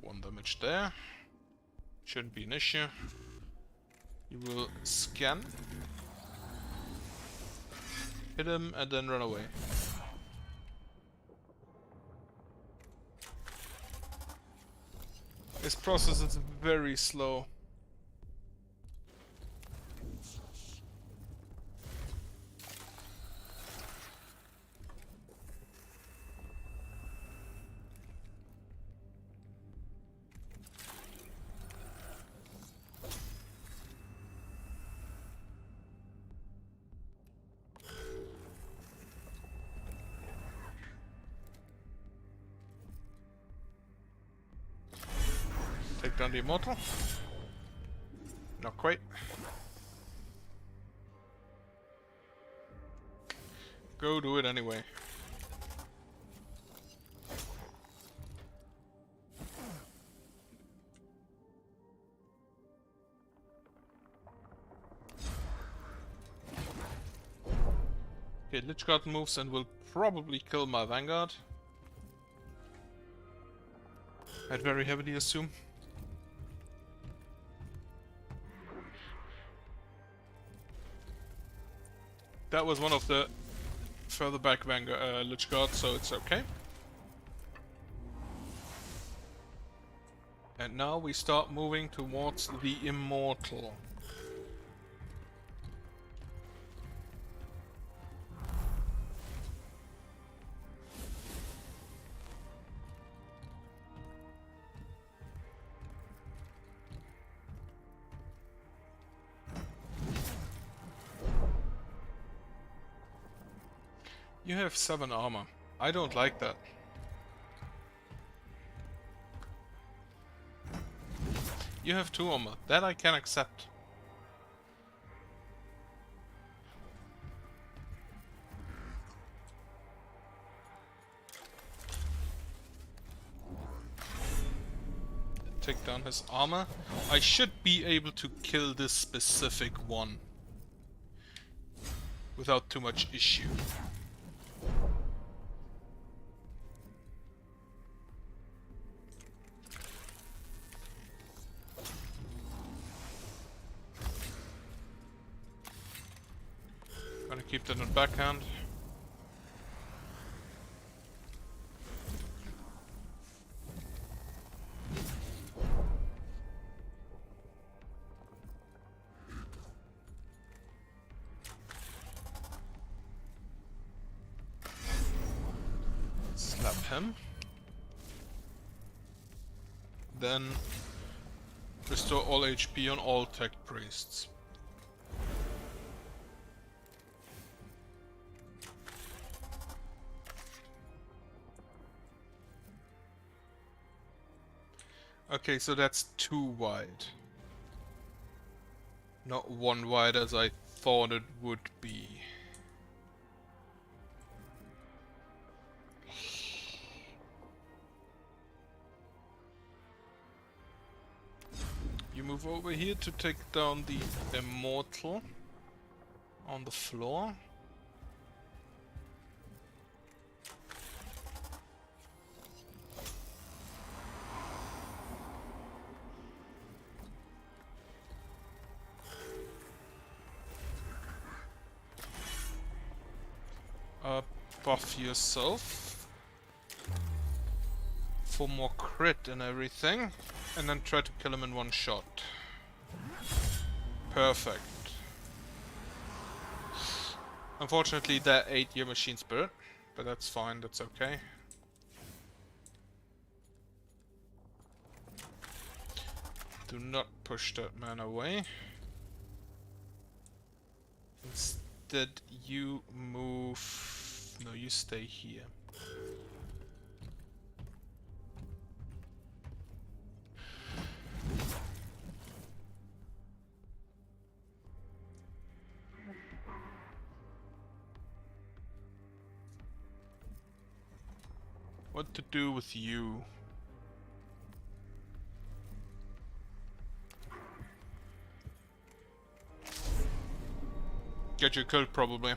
1 damage there. Shouldn't be an issue. You will scan. Hit him and then run away. This process is very slow. Take down the Immortal. Not quite. Go do it anyway. Okay, Lychguard moves and will probably kill my Vanguard. I'd very heavily assume. That was one of the further back Lychguard, so it's okay. And now we start moving towards the Immortal. You have 7 armor. I don't like that. You have 2 armor. That I can accept. Take down his armor. I should be able to kill this specific one without too much issue. Gonna keep that in backhand. Slap him. Then restore all HP on all tech priests. Okay, so that's 2 wide. Not 1 wide as I thought it would be. You move over here to take down the Immortal on the floor. Buff yourself for more crit and everything, and then try to kill him in 1 shot. Perfect. Unfortunately, that ate your machine spirit, but that's fine, that's okay. Do not push that man away. Instead, you move... No, you stay here. What to do with you? Get you killed, probably.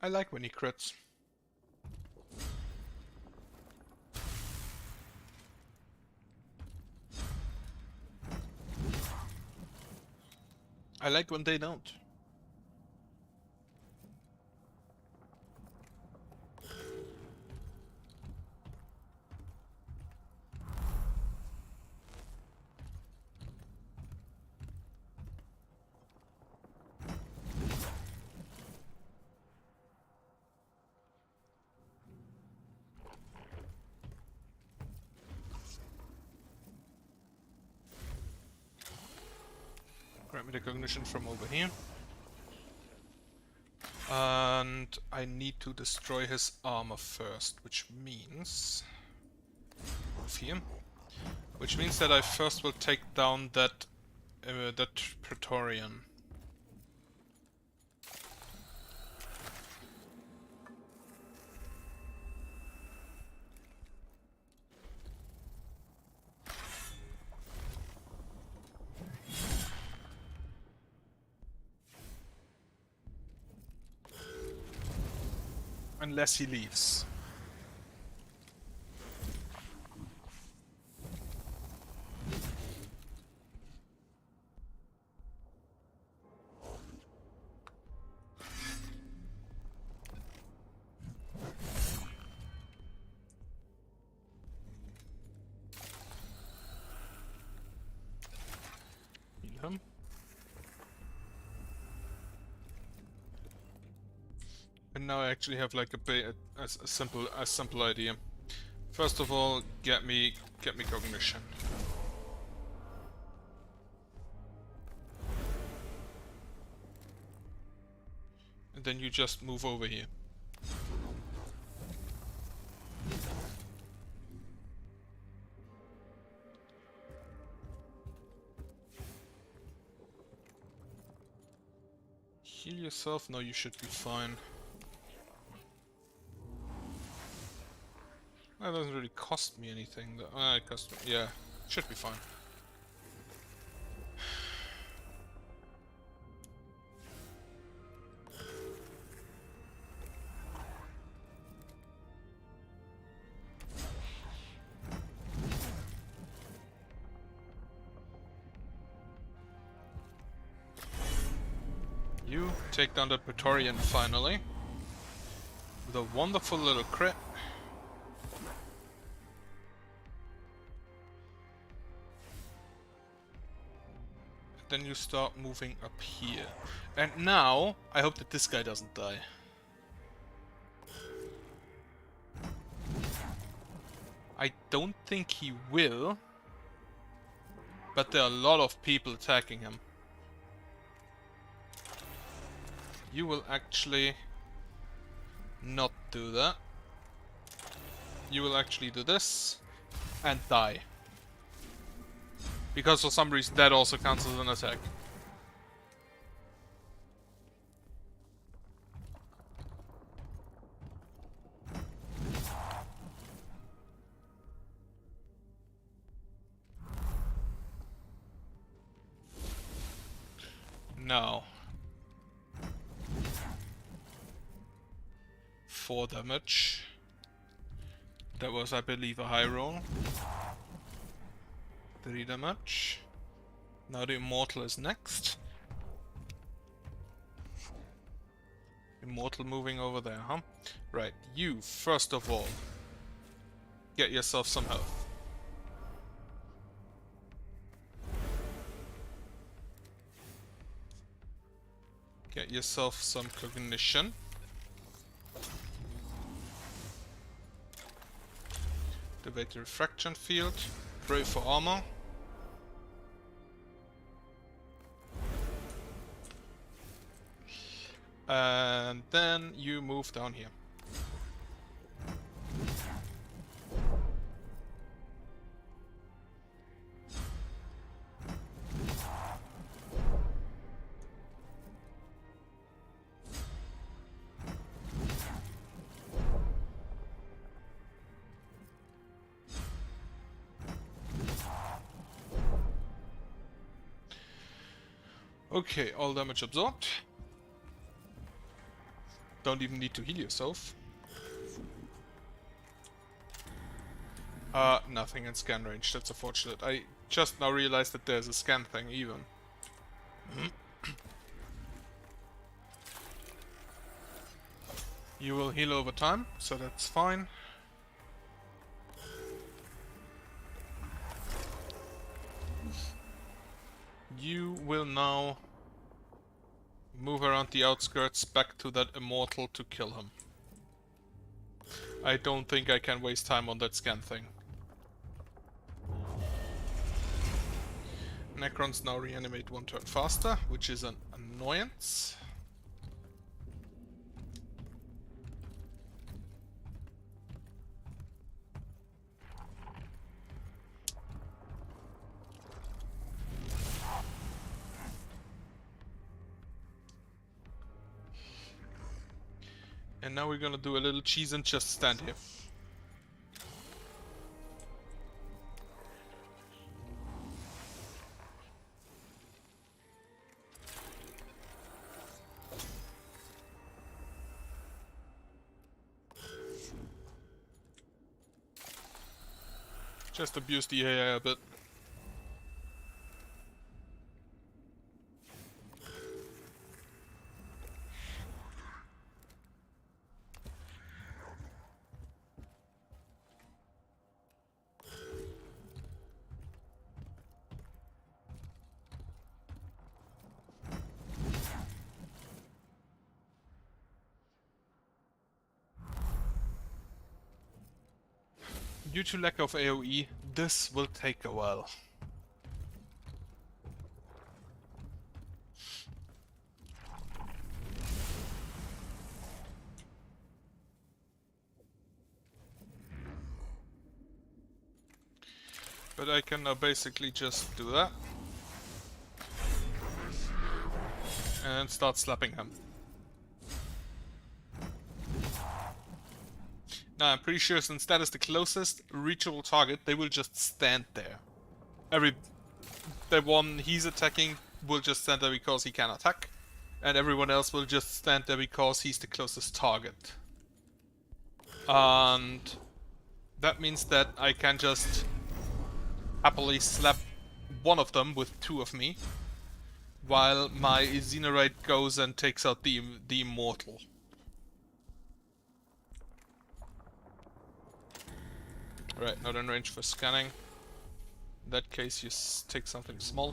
I like when he crits. I like when they don't. Grant me the cognition from over here. And I need to destroy his armor first, which means... move here. Which means that I first will take down that Praetorian. unless he leaves. Heal him. And now I actually have like a simple idea. First of all, get me cognition. And then you just move over here. Heal yourself? No, you should be fine. That doesn't really cost me anything though. It cost me, yeah, should be fine. You take down the Praetorian finally. With a wonderful little crit. Then you start moving up here. And now, I hope that this guy doesn't die. I don't think he will. But there are a lot of people attacking him. You will actually not do that. You will actually do this and die. Because for some reason that also counts as an attack. Now. 4 damage. That was, I believe, a high roll. 3 damage. Now the Immortal is next. Immortal moving over there, huh? Right, you, first of all, get yourself some health. Get yourself some cognition. Activate the refraction field. Pray for armor. And then you move down here. Okay, all damage absorbed. Don't even need to heal yourself. Nothing in scan range, that's unfortunate. I just now realized that there's a scan thing even. You will heal over time, so that's fine. You will now move around the outskirts back to that Immortal to kill him. I don't think I can waste time on that scan thing. Necrons now reanimate 1 turn faster, which is an annoyance. And now we're gonna do a little cheese and just stand here. Just abuse the AI a bit. Due to lack of AoE, this will take a while. But I can now basically just do that. And start slapping him. Now I'm pretty sure since that is the closest reachable target, they will just stand there. The one he's attacking will just stand there because he can attack. And everyone else will just stand there because he's the closest target. And that means that I can just happily slap one of them with two of me, while my Xenorite goes and takes out the Immortal. Right, not in range for scanning. In that case, you take something small.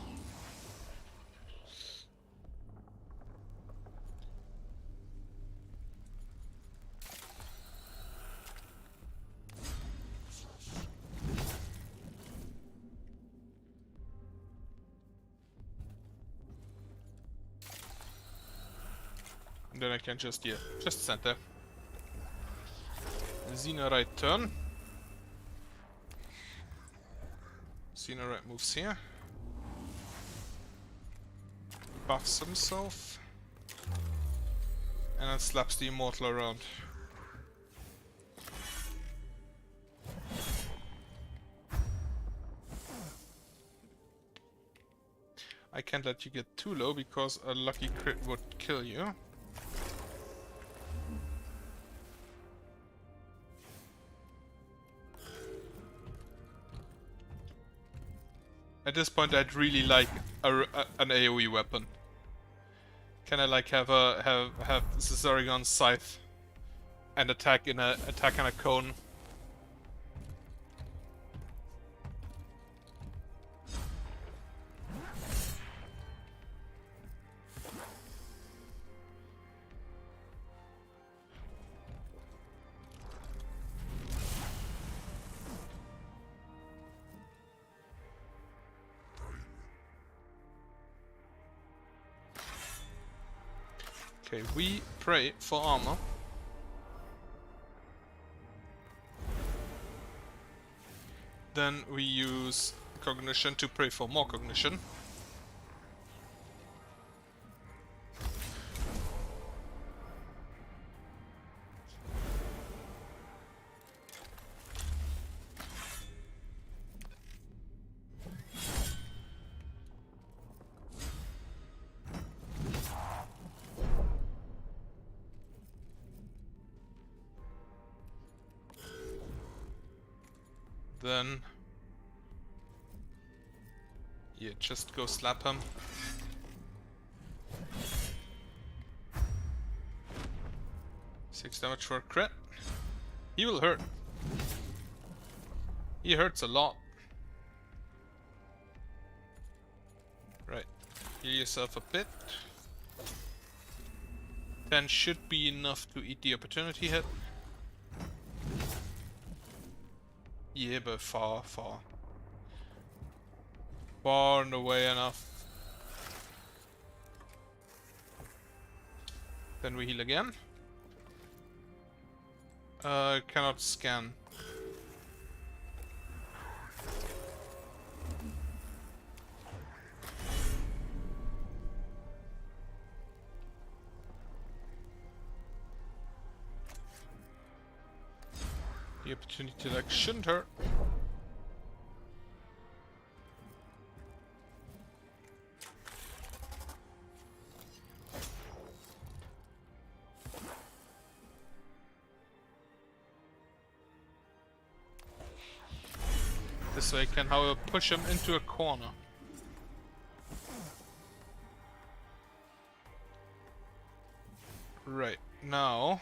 And then I can just stand there. Xenorite turn. Xenorite moves here. Buffs himself. And then slaps the Immortal around. I can't let you get too low because a lucky crit would kill you. At this point, I'd really like an AoE weapon. Can I like have the Zarigon Scythe and attack in a cone? Okay, we pray for armor. Then we use cognition to pray for more cognition. Then, yeah, just go slap him. Six damage for a crit. He will hurt. He hurts a lot. Right, heal yourself a bit. 10 should be enough to eat the opportunity hit. Yeah, but far and away enough. Then we heal again. Cannot scan. The opportunity like shouldn't hurt. This way I can, however, push him into a corner. Right, now...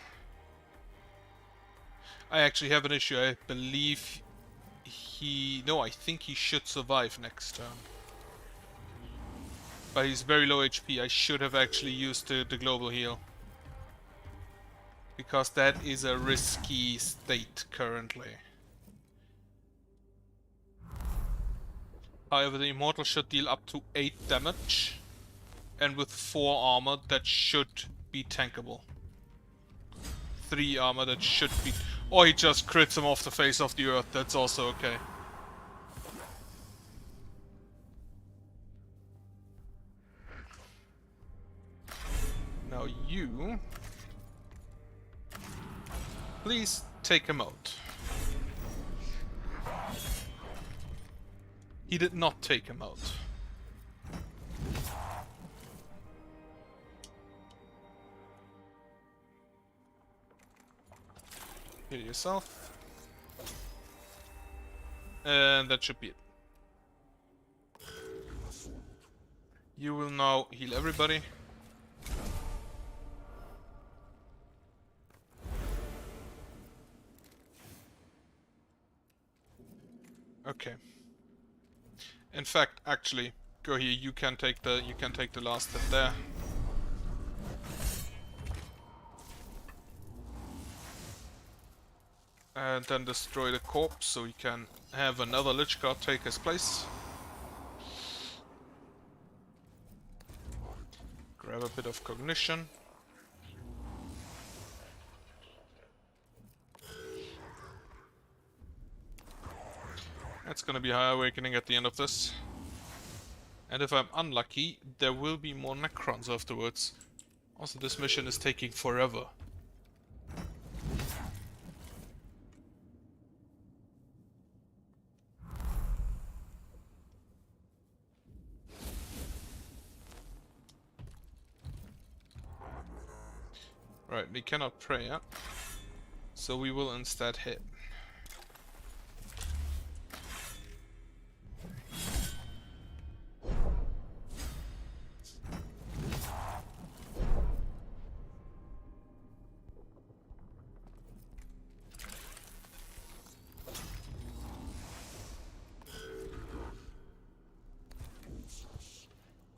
I actually have an issue. I believe he... No, I think he should survive next turn. But he's very low HP. I should have actually used the global heal. Because that is a risky state currently. However, the Immortal should deal up to 8 damage. And with 4 armor, that should be tankable. 3 armor, that should be... Or he just crits him off the face of the earth, that's also okay. Now you... Please take him out. He did not take him out. Heal yourself. And that should be it. You will now heal everybody. Okay. In fact, actually, go here. You can take the last hit there. And then destroy the corpse so we can have another Lychguard take his place. Grab a bit of cognition. That's gonna be High Awakening at the end of this. And if I'm unlucky, there will be more Necrons afterwards. Also, this mission is taking forever. Right, we cannot pray, yeah? So we will instead hit.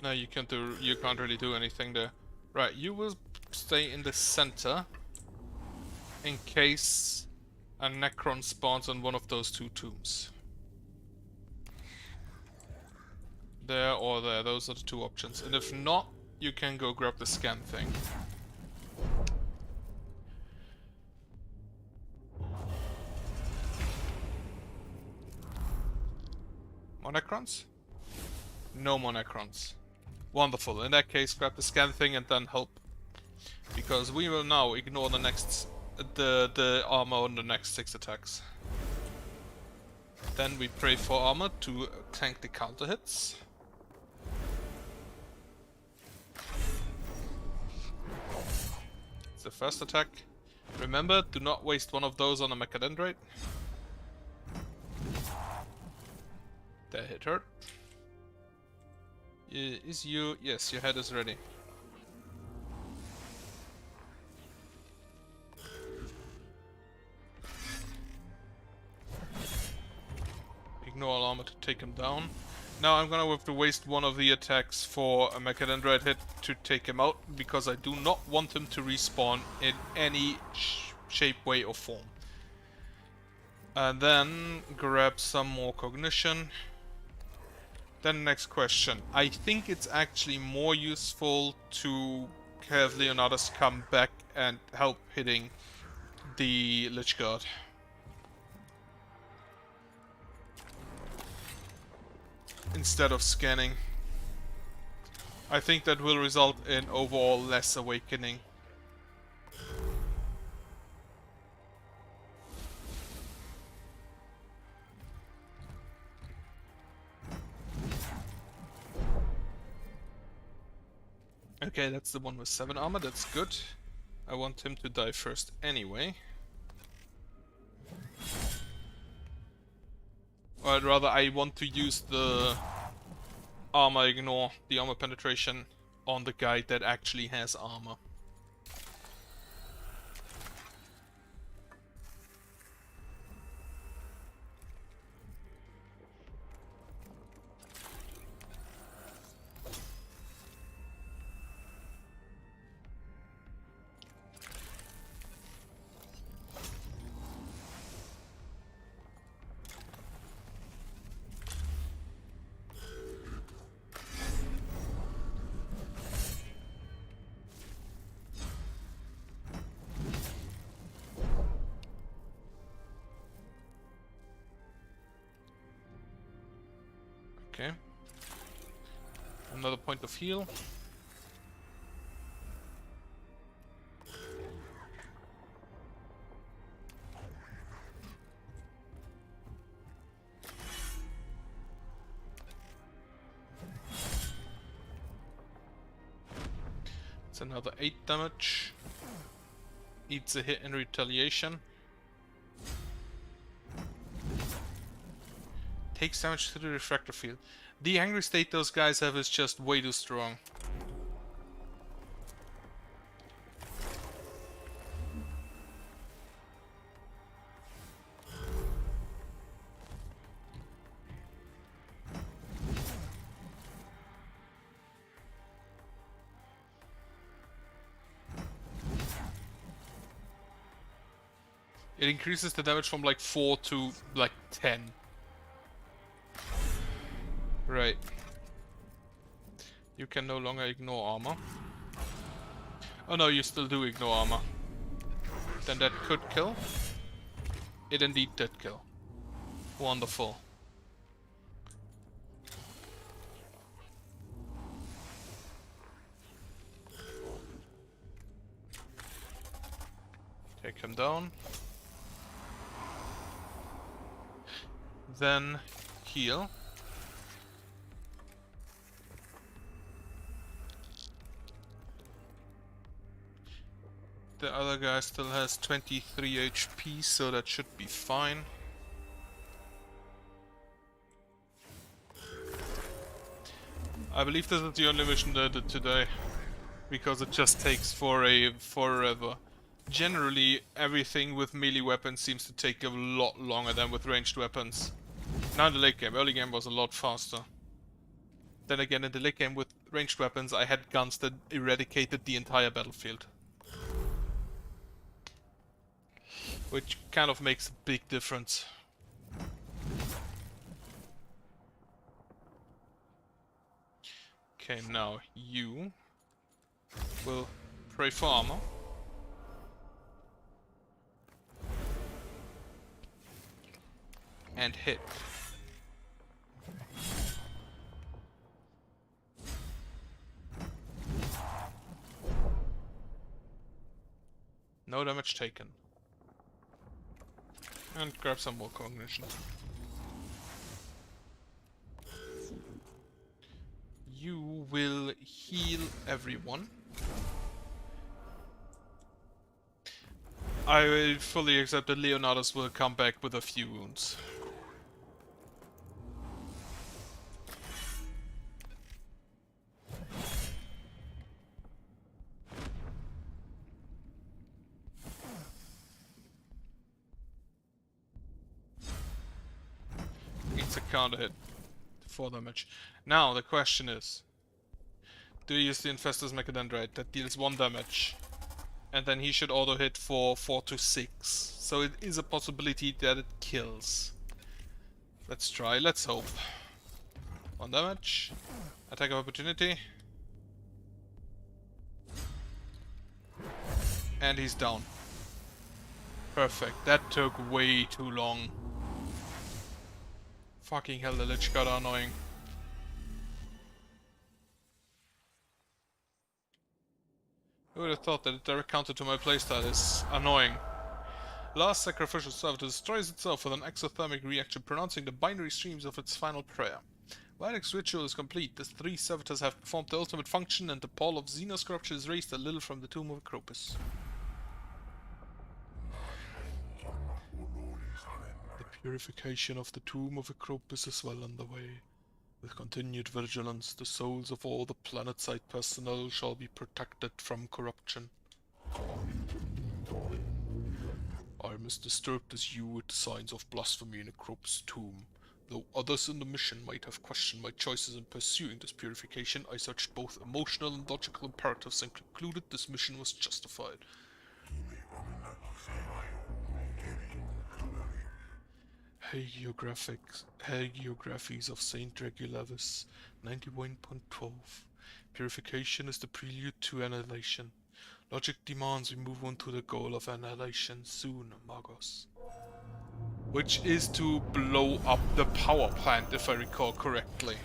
No, you can't really do anything there. Right, you will stay in the center in case a Necron spawns on one of those 2 tombs. There or there, those are the 2 options. And if not, you can go grab the scan thing. More Necrons? No more Necrons. Wonderful. In that case, grab the scan thing and then help. Because we will now ignore the next... the armor on the next 6 attacks. Then we pray for armor to tank the counter hits. It's the first attack. Remember, do not waste one of those on a Mechadendrite. That hit hurt. Is you... Yes, your head is ready. Ignore all armor to take him down. Now I'm gonna have to waste one of the attacks for a Mechadendrite hit to take him out, because I do not want him to respawn in any shape, way or form. And then grab some more cognition. Then next question. I think it's actually more useful to have Leonidas come back and help hitting the Lychguard. Instead of scanning. I think that will result in overall less awakening. Okay, that's the one with 7 armor, that's good. I want him to die first anyway. Or rather, I want to use the armor ignore, the armor penetration, on the guy that actually has armor. Okay. Another point of heal. It's another 8 damage. Eats a hit in retaliation. Takes damage to the refractor field. The angry state those guys have is just way too strong. It increases the damage from like 4 to like 10. Right. You can no longer ignore armor. Oh no, you still do ignore armor. Then that could kill. It indeed did kill. Wonderful. Take him down. Then heal. The other guy still has 23 HP, so that should be fine. I believe this is the only mission that I did today, because it just takes forever. Generally, everything with melee weapons seems to take a lot longer than with ranged weapons. Now in the late game, early game was a lot faster. Then again, in the late game with ranged weapons, I had guns that eradicated the entire battlefield. Which kind of makes a big difference. Okay, now you will pray for armor. And hit. No damage taken. And grab some more cognition. You will heal everyone. I will fully accept that Leonardus will come back with a few wounds. It's a counter hit. 4 damage. Now the question is, do you use the Infestor's Mechadendrite that deals 1 damage? And then he should auto hit for 4 to 6. So it is a possibility that it kills. Let's try, let's hope. 1 damage. Attack of opportunity. And he's down. Perfect. That took way too long. Fucking hell, the Lychguard are annoying. Who would have thought that a direct counter to my playstyle is annoying? Last sacrificial servitor destroys itself with an exothermic reaction, pronouncing the binary streams of its final prayer. While its ritual is complete, the 3 servitors have performed the ultimate function and the pall of Xenos corruption is raised a little from the tomb of Acropus. The Purification of the tomb of Acropis is well underway. With continued vigilance, the souls of all the planetside personnel shall be protected from corruption. I am as disturbed as you with the signs of blasphemy in Acropis' tomb. Though others in the mission might have questioned my choices in pursuing this purification, I searched both emotional and logical imperatives and concluded this mission was justified. Hagiographies of Saint Regulus, 91.12. Purification is the prelude to annihilation. Logic demands we move on to the goal of annihilation soon, Magos. Which is to blow up the power plant, if I recall correctly.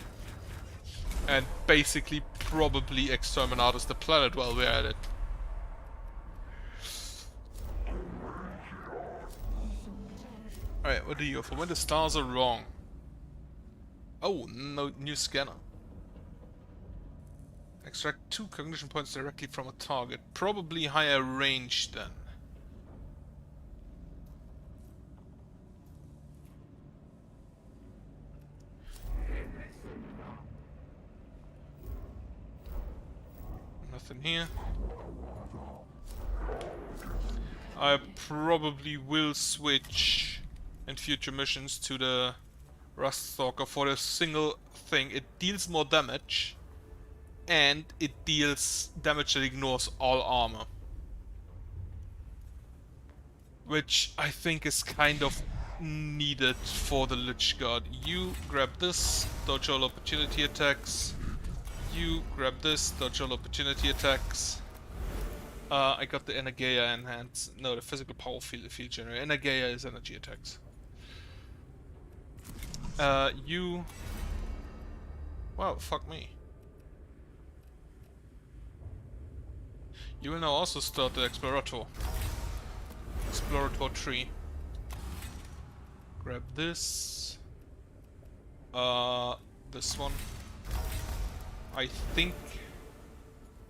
And basically probably exterminate the planet while we're at it. Alright, what do you offer? When the stars are wrong. Oh, no, new scanner. Extract 2 cognition points directly from a target. Probably higher range then. Nothing here. I probably will switch in future missions to the Rust Stalker for the single thing. It deals more damage and it deals damage that ignores all armor, which I think is kind of needed for the Lychguard. You grab this, dodge all opportunity attacks. You grab this, dodge all opportunity attacks. I got the Energeia in hand. No, the physical power field generator. Energeia is energy attacks. You... Wow, fuck me. You will now also start the Explorator. Explorator tree. Grab this. This one. I think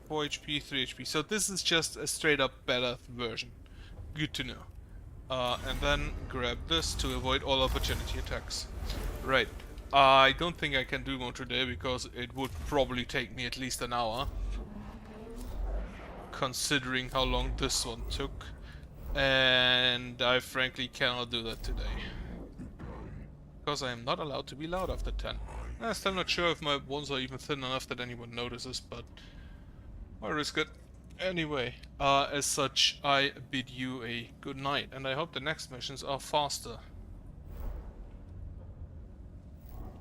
4 HP, 3 HP. So this is just a straight up better version. Good to know. And then grab this to avoid all opportunity attacks. Right. I don't think I can do more today because it would probably take me at least an hour. Considering how long this one took. And I frankly cannot do that today. Because I am not allowed to be loud after 10. I'm still not sure if my ones are even thin enough that anyone notices, but I'll risk it. Anyway, as such, I bid you a good night, and I hope the next missions are faster.